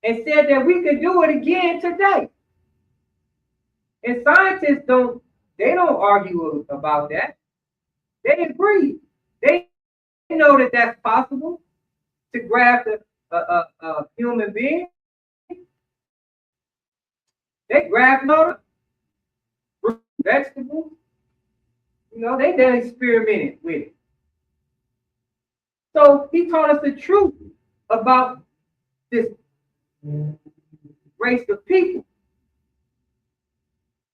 And said that we could do it again today. And scientists don't argue about that. They agree. They know that that's possible to graft a human being. They graft on vegetables. You know, they done experimented with it. So he taught us the truth about this race of people.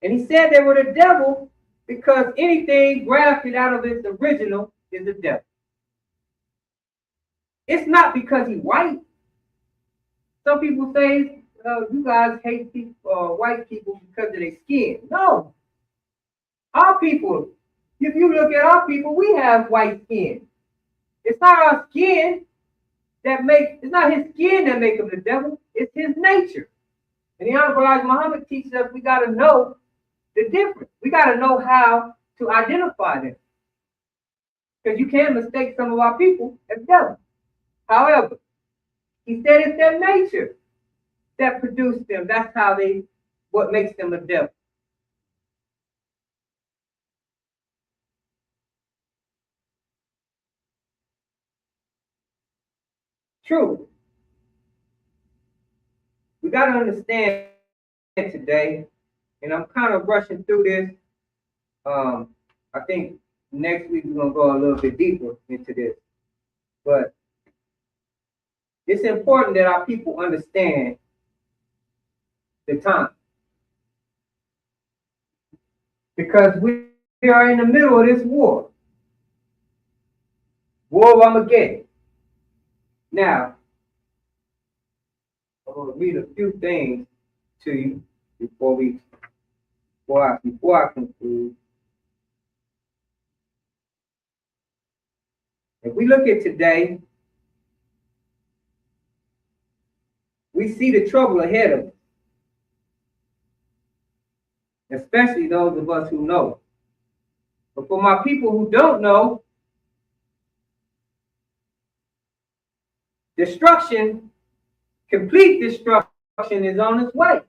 And he said they were the devil because anything grafted out of its original is the devil. It's not because he's white. Some people say, you guys hate people, white people because of their skin. No. Our people, if you look at our people, we have white skin. It's not our skin it's not his skin that makes him the devil, it's his nature. And the Honorable Elijah Muhammad teaches us we got to know the difference. We got to know how to identify them. Because you can mistake some of our people as devils. However, he said it's their nature that produced them. That's what makes them a devil. True. We got to understand today, and I'm kind of rushing through this. I think next week we're going to go a little bit deeper into this. But it's important that our people understand the time. Because we are in the middle of this war. War of Armageddon. Now, I'm going to read a few things to you before I conclude. If we look at today, we see the trouble ahead of us, especially those of us who know. But for my people who don't know, complete destruction is on its way.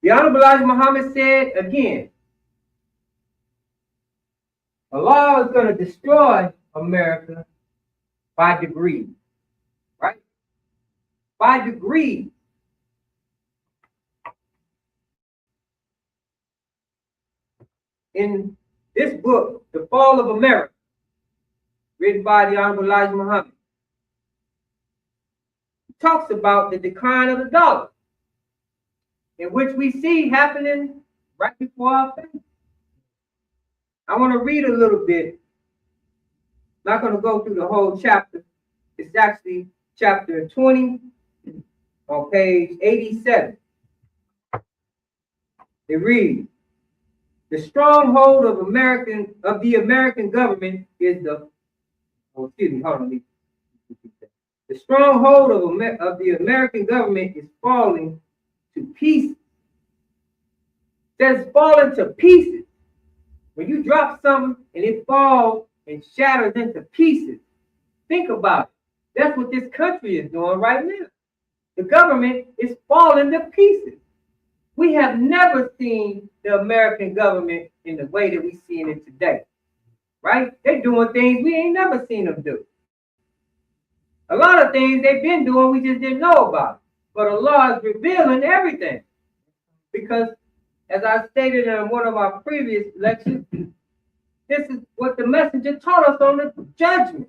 The Honorable Elijah Muhammad said again, Allah is going to destroy America by degrees, right? By degrees. In this book, The Fall of America, written by the Honorable Elijah Muhammad, talks about the decline of the dollar, in which we see happening right before our face. I want to read a little bit. I'm not going to go through the whole chapter. It's actually chapter 20 on page 87. It reads, the stronghold of the American government is the stronghold of the American government is falling to pieces. That's falling to pieces. When you drop something and it falls and shatters into pieces, think about it. That's what this country is doing right now. The government is falling to pieces. We have never seen the American government in the way that we see it today, right? They're doing things we ain't never seen them do. A lot of things they've been doing, we just didn't know about. But Allah is revealing everything. Because, as I stated in one of our previous lectures, this is what the messenger taught us on the judgment.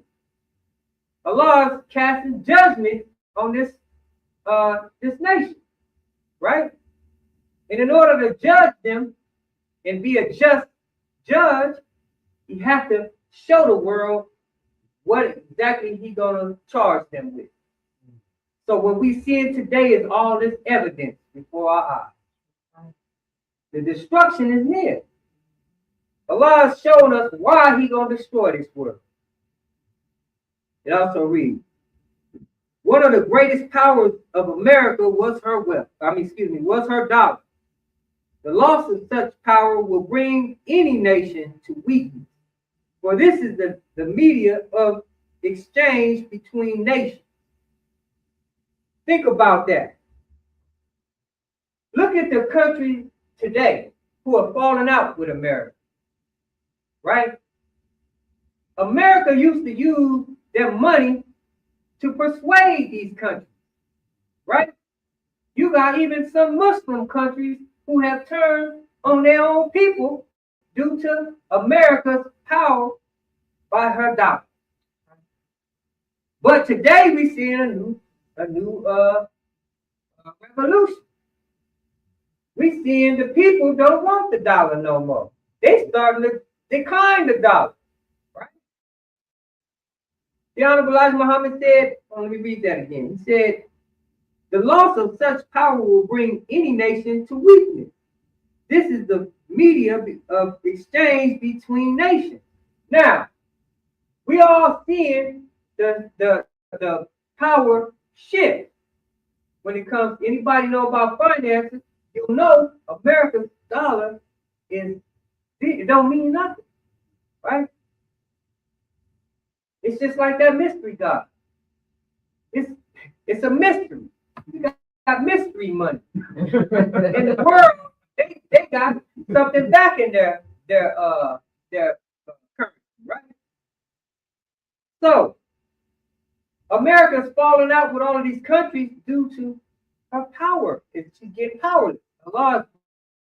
Allah is casting judgment on this nation, right? And in order to judge them and be a just judge, he has to show the world what exactly he's gonna charge them with. So what we see today is all this evidence before our eyes. The destruction is near. Allah is showing us why he's gonna destroy this world. It also reads, one of the greatest powers of America was her wealth. Was her dollar. The loss of such power will bring any nation to weakness. For this is the media of exchange between nations. Think about that. Look at the countries today who are falling out with America, right? America used to use their money to persuade these countries, right? You got even some Muslim countries who have turned on their own people due to America's power by her dollar. But today we see a new revolution. We seeing the people don't want the dollar no more. They starting to decline the dollar, right? The Honorable Elijah Muhammad said, let me read that again. He said, the loss of such power will bring any nation to weakness. This is the media of exchange between nations. Now, we all seeing the power shift when it comes. Anybody know about finances? You'll know America's dollar it don't mean nothing, right? It's just like that mystery God. It's a mystery. You got mystery money. In the world, they got something back in their currency, right? So America's falling out with all of these countries due to her power. She's getting powerless. Allah is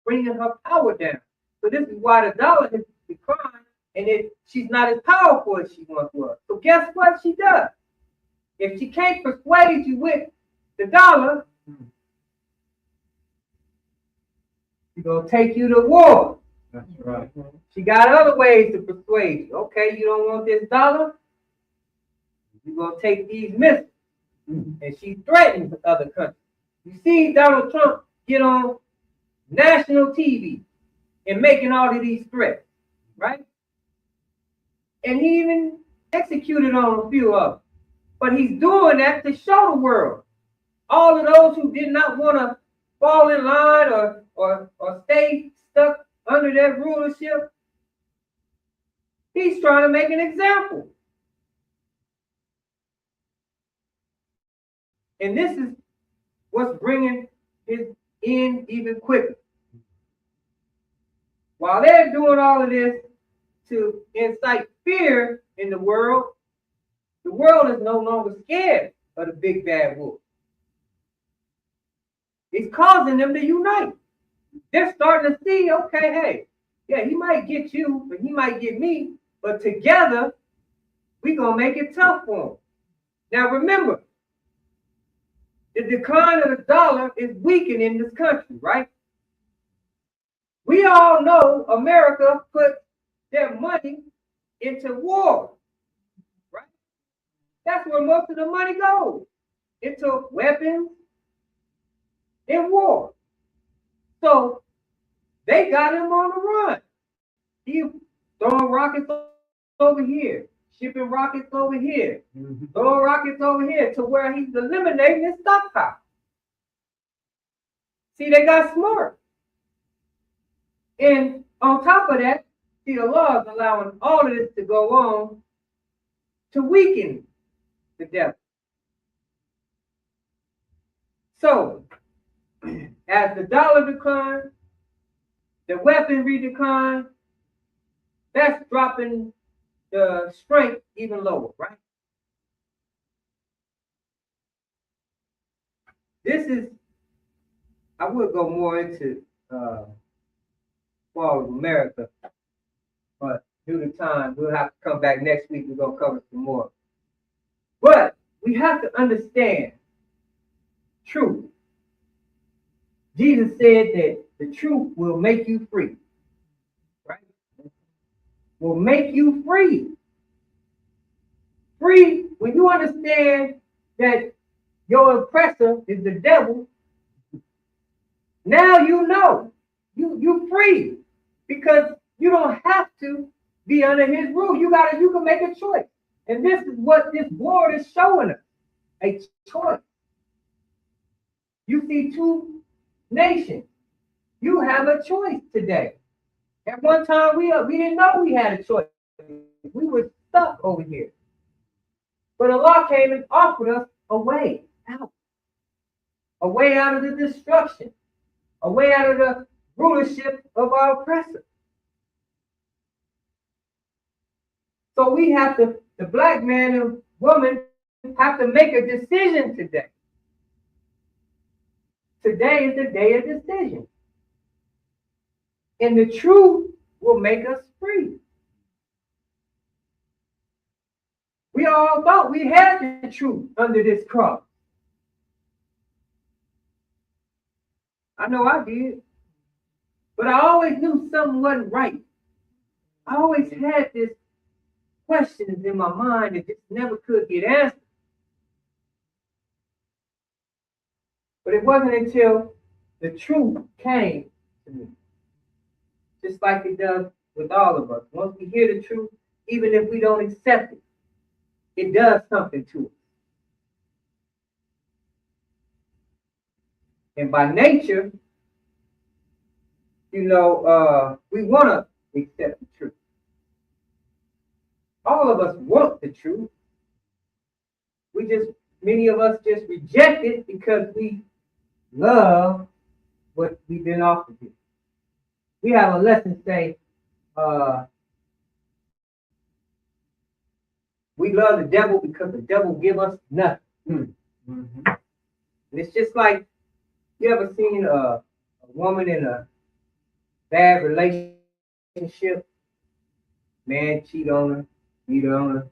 bringing her power down. So this is why the dollar has declined, and she's not as powerful as she once was. So guess what she does? If she can't persuade you with the dollar, she's gonna take you to war. That's right. She got other ways to persuade you. Okay, you don't want this dollar? You're gonna take these missiles. And she threatens other countries. You see Donald Trump get on national TV and making all of these threats, right? And he even executed on a few of them. But he's doing that to show the world. All of those who did not want to fall in line or stay stuck under their rulership, he's trying to make an example. And this is what's bringing his end even quicker. While they're doing all of this to incite fear in the world is no longer scared of the big bad wolf. It's causing them to unite. They're starting to see, okay, hey, yeah, he might get you, but he might get me, but together, we're going to make it tough for him. Now remember, the decline of the dollar is weakening this country, right? We all know America put their money into war, right? That's where most of the money goes, into weapons and war. So they got him on the run. He throwing rockets over here, shipping rockets over here, throwing rockets over here, to where he's eliminating his stockpile. See, they got smart. And on top of that, see, the law is allowing all of this to go on to weaken the devil. So, as the dollar declines, the weaponry declines, that's dropping the strength even lower, right? this is, I would go more into Fall of America, but due to time, we'll have to come back next week. We're going to cover some more. But we have to understand truth. Jesus said that the truth will make you free. Right? Will make you free. Free, when you understand that your oppressor is the devil, now you know. You free. Because you don't have to be under his rule. You can make a choice. And this is what this board is showing us. A choice. You see two nations. You have a choice today. At one time, we didn't know we had a choice. We were stuck over here. But Allah came and offered us a way out. A way out of the destruction. A way out of the rulership of our oppressor. So we have to, the black man and woman have to make a decision today. Today is the day of decision. And the truth will make us free. We all thought we had the truth under this cross. I know I did. But I always knew something wasn't right. I always had this questions in my mind that just never could get answered. But it wasn't until the truth came to me. Just like it does with all of us. Once we hear the truth, even if we don't accept it, it does something to us. And by nature, we want to accept the truth. All of us want the truth. Many of us just reject it because we love what we've been offered here. We have a lesson say, we love the devil because the devil give us nothing. Mm-hmm. And it's just like, you ever seen a woman in a bad relationship? Man cheat on her, beat on her,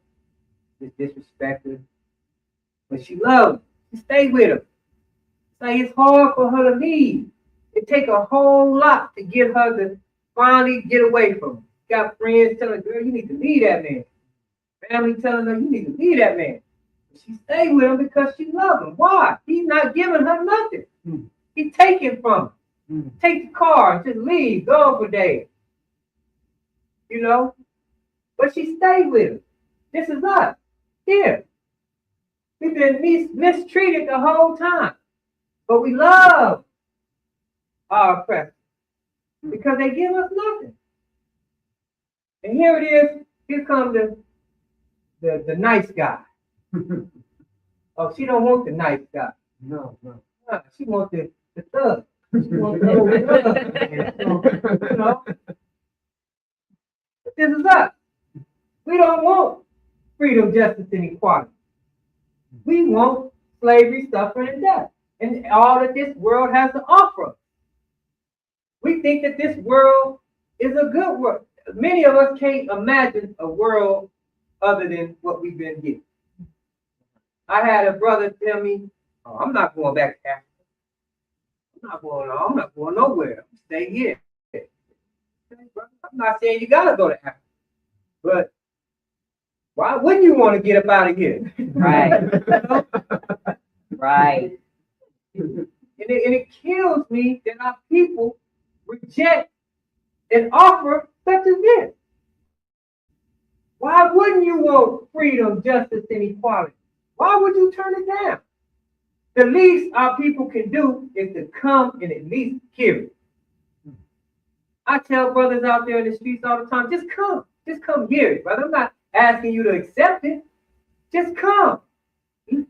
just disrespect her. But she loves him. She stay with him. It's hard for her to leave. It take a whole lot to get her to finally get away from him. Got friends telling her, girl, you need to leave that man. Family telling her, you need to leave that man. But she stay with him because she loves him. Why? He's not giving her nothing. He's taking from her. Take the car and just leave, go for days. But she stayed with him. This is us. Here. We've been mistreated the whole time. But we love our oppressors because they give us nothing. And here it is. Here comes the nice guy. Oh, she don't want the nice guy. No. She wants the thug. She wants the thug. This is us. We don't want freedom, justice, and equality. We want slavery, suffering, and death. And all that this world has to offer us. We think that this world is a good world. Many of us can't imagine a world other than what we've been getting. I had a brother tell me, I'm not going back to Africa. I'm not going nowhere. I'm staying here. I'm not saying you gotta go to Africa. But why wouldn't you want to get up out of here? Right. Right. And it kills me that our people reject an offer such as this. Why wouldn't you want freedom, justice, and equality? Why would you turn it down? The least our people can do is to come and at least hear it. I tell brothers out there in the streets all the time, just come. Just come hear it, brother. I'm not asking you to accept it. Just come.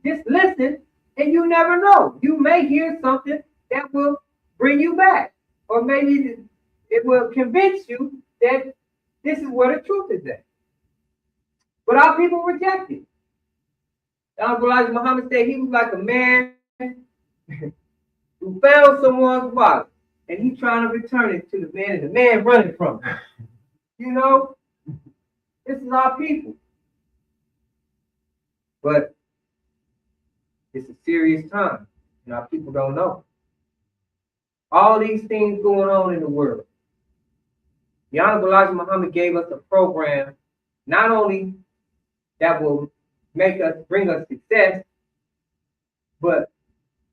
Just listen, and you never know. You may hear something that will bring you back. Or maybe it will convince you that this is where the truth is at. But our people reject it. Elijah Muhammad said he was like a man who found someone's wallet and he trying to return it to the man and the man running from him. You know, this is our people. But it's a serious time and our people don't know. All these things going on in the world. The Honorable Elijah Muhammad gave us a program not only that will bring us success, but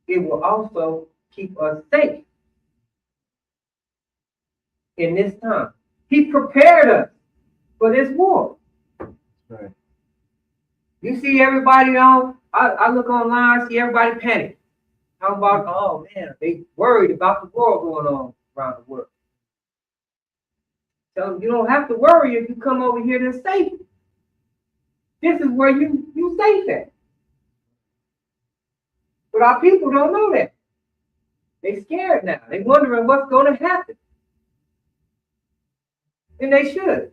it will also keep us safe in this time. He prepared us for this war. Right. You see everybody on, I look online, see everybody panic. How about, oh man, they worried about the war going on around the world. Tell them you don't have to worry if you come over here to safety. This is where you safe at. But our people don't know that. They scared now. They wondering what's going to happen. And they should.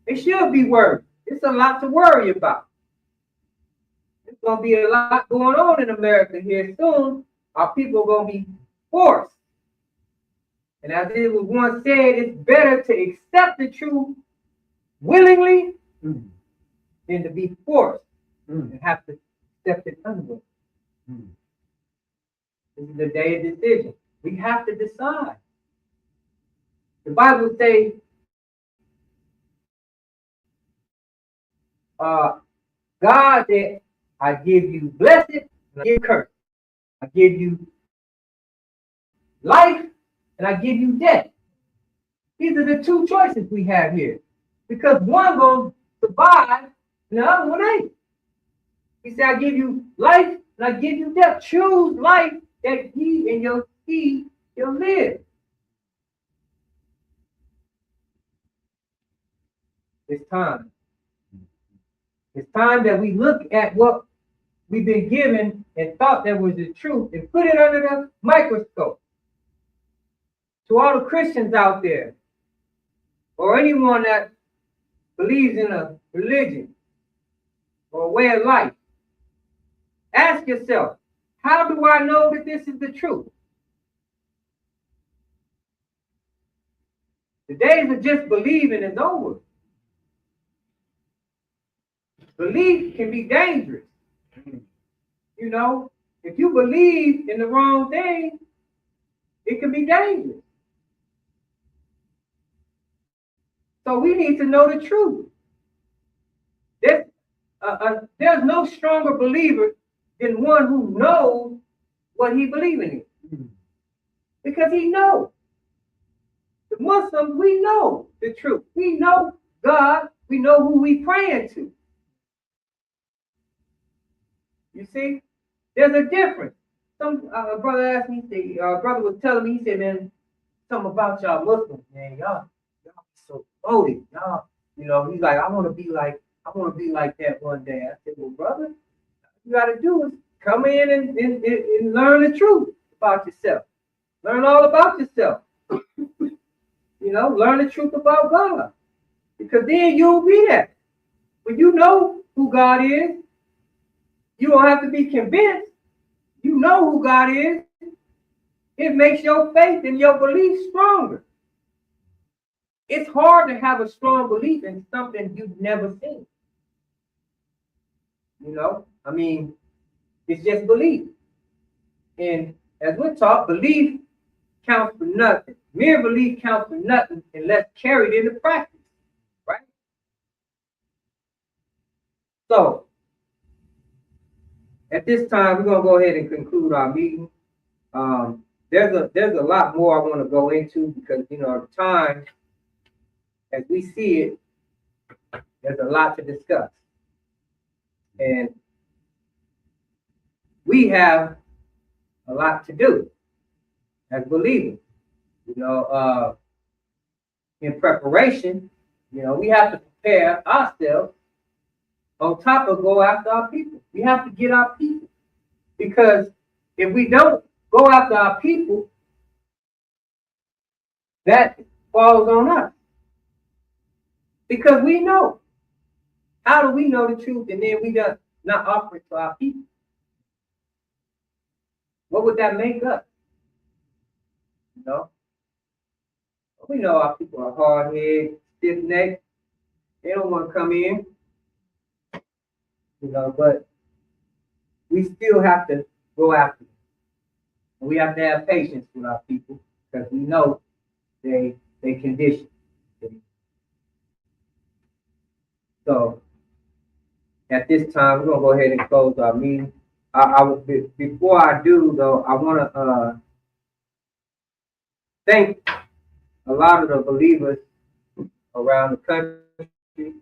They should be worried. It's a lot to worry about. There's going to be a lot going on in America here soon. Our people are going to be forced. And as it was once said, it's better to accept the truth willingly than to be forced and have to accept it unwillingly. This is the day of decision. We have to decide. The Bible says, God said, I give you blessed and I give you curse. I give you life and I give you death. These are the two choices we have here. Because one going to survive and the other one ain't. He said, I give you life and I give you death. Choose life that ye and your seed shall live. It's time. It's time that we look at what we've been given and thought that was the truth and put it under the microscope. To all the Christians out there, or anyone that believes in a religion or a way of life, ask yourself, how do I know that this is the truth? The days of just believing is over. Belief can be dangerous. You know, if you believe in the wrong thing, it can be dangerous. So we need to know the truth. There's no stronger believer than one who knows what he believes in. Because he knows. The Muslims, we know the truth. We know God. We know who we praying to. You see, there's a difference. Some brother asked me, brother was telling me, he said, man, something about y'all Muslims, man, y'all so loaded. Y'all, you know, he's like, I want to be like that one day. I said, well, brother, what you got to do is come in and learn the truth about yourself. Learn all about yourself. You know, learn the truth about God. Because then you'll be that. When you know who God is, you don't have to be convinced. You know who God is. It makes your faith and your belief stronger. It's hard to have a strong belief in something you've never seen. You know, I mean, it's just belief. And as we're taught, belief counts for nothing. Mere belief counts for nothing unless carried into practice, right? So, at this time, we're gonna go ahead and conclude our meeting. There's a lot more I want to go into because you know the time, as we see it, there's a lot to discuss, and we have a lot to do as believers. You know, in preparation, you know, we have to prepare ourselves. On top of go after our people. We have to get our people. Because if we don't go after our people, that falls on us. Because we know. How do we know the truth and then we not offer it to our people? what would that make us? You know? We know our people are hard-headed, stiff-necked. They don't want to come in. You know, but we still have to go after them. We have to have patience with our people because we know they condition. So at this time, we're gonna go ahead and close our meeting. Before I do though, I want to thank a lot of the believers around the country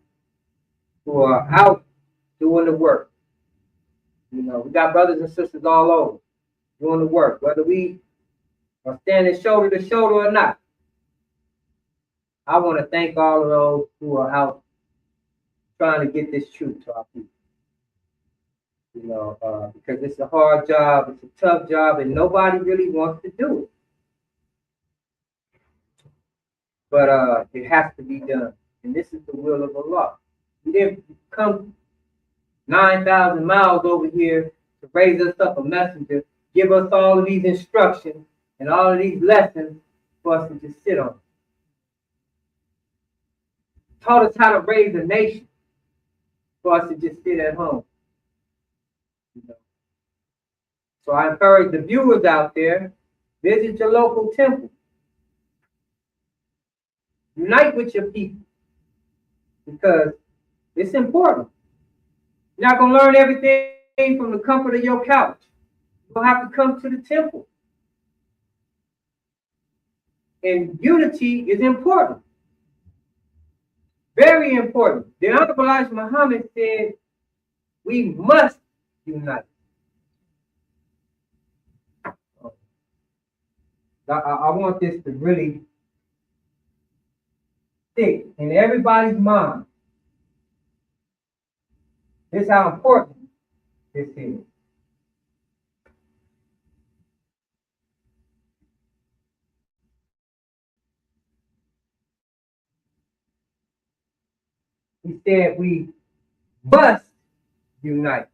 who are out doing the work. You know, we got brothers and sisters all over doing the work, whether we are standing shoulder to shoulder or not. I want to thank all of those who are out trying to get this truth to our people. You know, because it's a hard job, it's a tough job, and nobody really wants to do it. But it has to be done, and this is the will of Allah. We didn't come 9,000 miles over here to raise us up a messenger, give us all of these instructions and all of these lessons for us to just sit on. Taught us how to raise a nation for us to just sit at home. You know? So I encourage the viewers out there, visit your local temple. Unite with your people because it's important. You're not going to learn everything from the comfort of your couch. You'll have to come to the temple. And unity is important. Very important. The Honorable Elijah Muhammad said, we must unite. I want this to really stick in everybody's mind. This is how important this is. He said we must unite.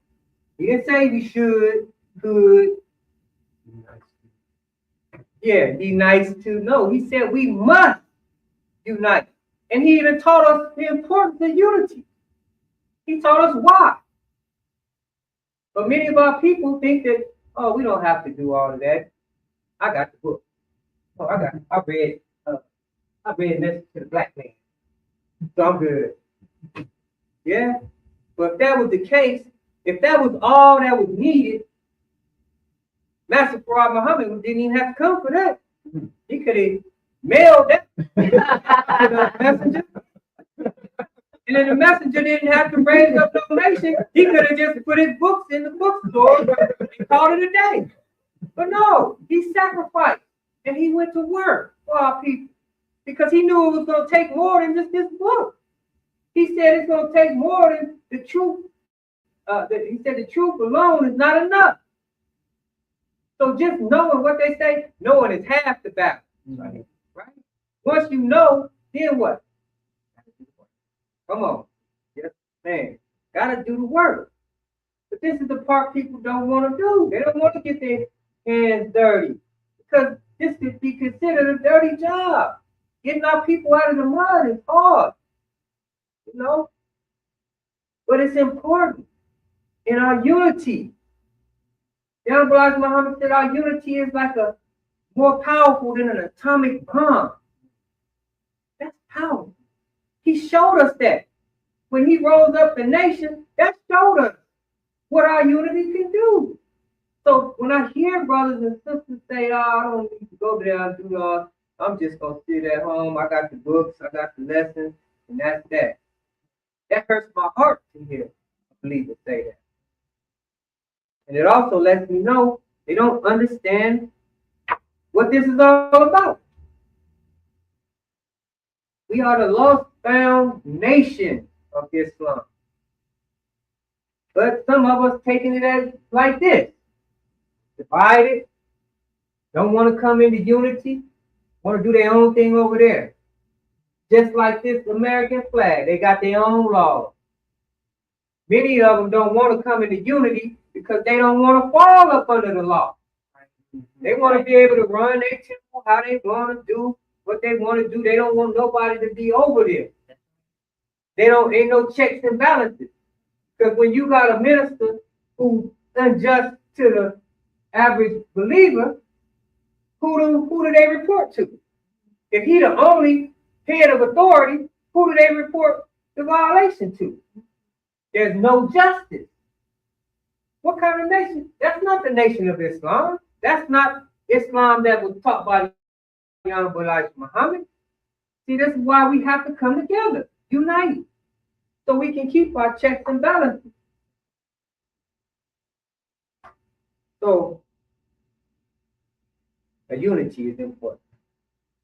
He didn't say we should, could. Yeah, be nice to. No, he said we must unite. And he even taught us the importance of unity. He taught us why. But many of our people think that, oh, we don't have to do all of that. I got the book. Oh, I read Message to the Black Man. So I'm good. Yeah. But if that was the case, if that was all that was needed, Master Farad Muhammad didn't even have to come for that. He could have mailed that to the messenger. And then the messenger didn't have to raise up donation. He could have just put his books in the bookstore and called it a day. But no, he sacrificed and he went to work for our people because he knew it was going to take more than just this book. He said it's going to take more than the truth. He said the truth alone is not enough. So just knowing what they say, knowing is half the battle. Right? Once you know, then what? Come on. Yes, man. Gotta do the work. But this is the part people don't want to do. They don't want to get their hands dirty. Because this could be considered a dirty job. Getting our people out of the mud is hard. You know? But it's important in our unity. The Honorable Elijah Muhammad said our unity is like a more powerful than an atomic bomb. That's powerful. He showed us that. When he rose up the nation, that showed us what our unity can do. So when I hear brothers and sisters say, oh, I don't need to go there and do all, I'm just going to sit at home. I got the books, I got the lessons, and that's that. That hurts my heart to hear a believer say that. And it also lets me know they don't understand what this is all about. We are the lost found nation of Islam. But some of us taking it as like this. Divided, don't want to come into unity, want to do their own thing over there. Just like this American flag, they got their own laws. Many of them don't want to come into unity because they don't want to fall up under the law. They want to be able to run their temple how they want to do what they want to do. They don't want nobody to be over them. Ain't no checks and balances. Because when you got a minister who's unjust to the average believer, who do they report to? If he the only head of authority, who do they report the violation to? There's no justice. What kind of nation? That's not the nation of Islam. That's not Islam that was taught by the Honorable Elijah Muhammad. See, this is why we have to come together, unite, so we can keep our checks and balances. So, a unity is important.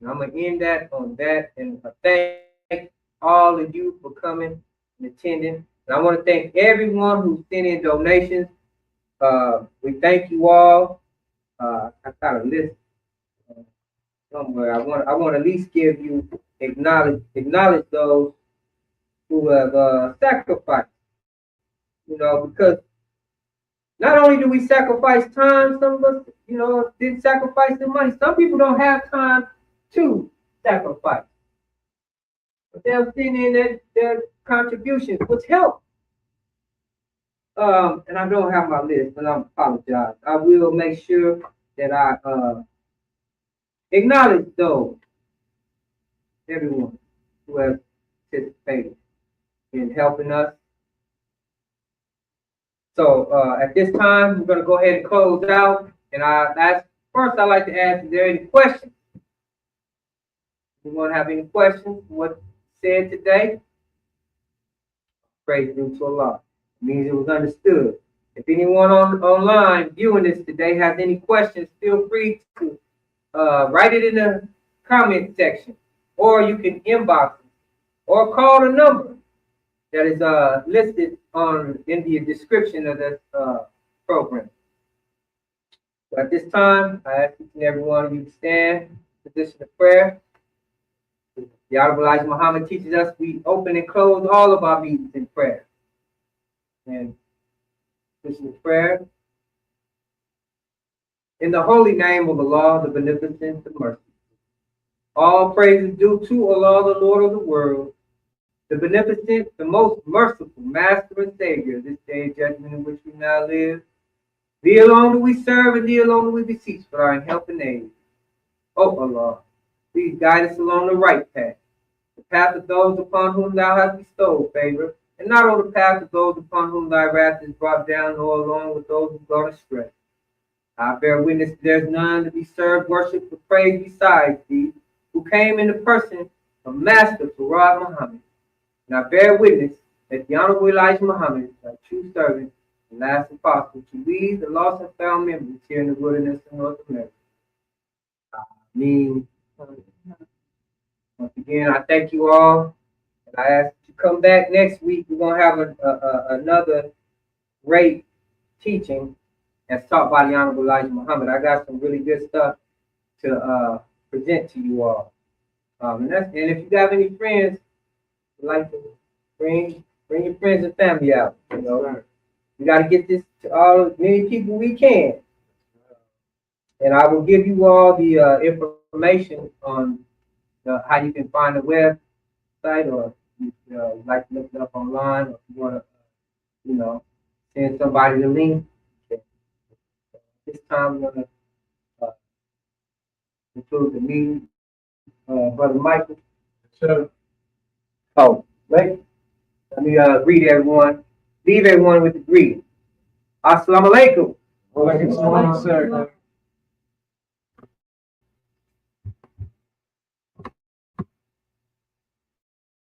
And I'm going to end that on that. And I thank all of you for coming and attending. And I want to thank everyone who sent in donations. We thank you all. I got a list somewhere. I want to at least give you acknowledge those who have sacrificed. You know, because not only do we sacrifice time, some of us, you know, didn't sacrifice the money. Some people don't have time to sacrifice, but they'll send in their contributions, which help. And I don't have my list, and I apologize. I will make sure that I acknowledge those, everyone who has participated in helping us. So at this time, we're going to go ahead and close out. And first, I'd like to ask, is there any questions? Anyone have any questions for what's said today? Praise be to Allah. It means it was understood. If anyone online viewing this today has any questions, feel free to write it in the comment section, or you can inbox it, or call the number that is listed in the description of this program. So at this time, I ask each and every one of you to stand, position of prayer. The Honorable Elijah Muhammad teaches us we open and close all of our meetings in prayer. And position of prayer. In the holy name of Allah, the beneficent, the merciful. All praise is due to Allah, the Lord of the world, the beneficent, the most merciful, Master and Savior, this day of judgment in which we now live. Thee alone do we serve, and Thee alone do we beseech for our help and aid. O Allah, please guide us along the right path, the path of those upon whom Thou hast bestowed favor, and not on the path of those upon whom Thy wrath is brought down, nor along with those who go astray. I bear witness that there is none to be served, worshipped, or praised besides Thee, who came in the person of Master Farad Muhammad. And I bear witness that the Honorable Elijah Muhammad, thy true servant, the last apostle, to lead the lost and found members here in the wilderness of North America. Ameen. Once again, I thank you all. And I ask you to come back next week. We're going to have another great teaching as taught by the Honorable Elijah Muhammad. I got some really good stuff to present to you all. And if you have any friends, like to bring your friends and family out. You know, we got to get this to as many people we can. And I will give you all the information on how you can find the website, or if you like to look it up online, or if you want to, send somebody the link. This time we're going to conclude the meeting. Brother Michael. Sure. Oh, wait. Let me greet everyone. Leave everyone with the greeting. Assalamu alaikum. Wa alaikum salam, sir.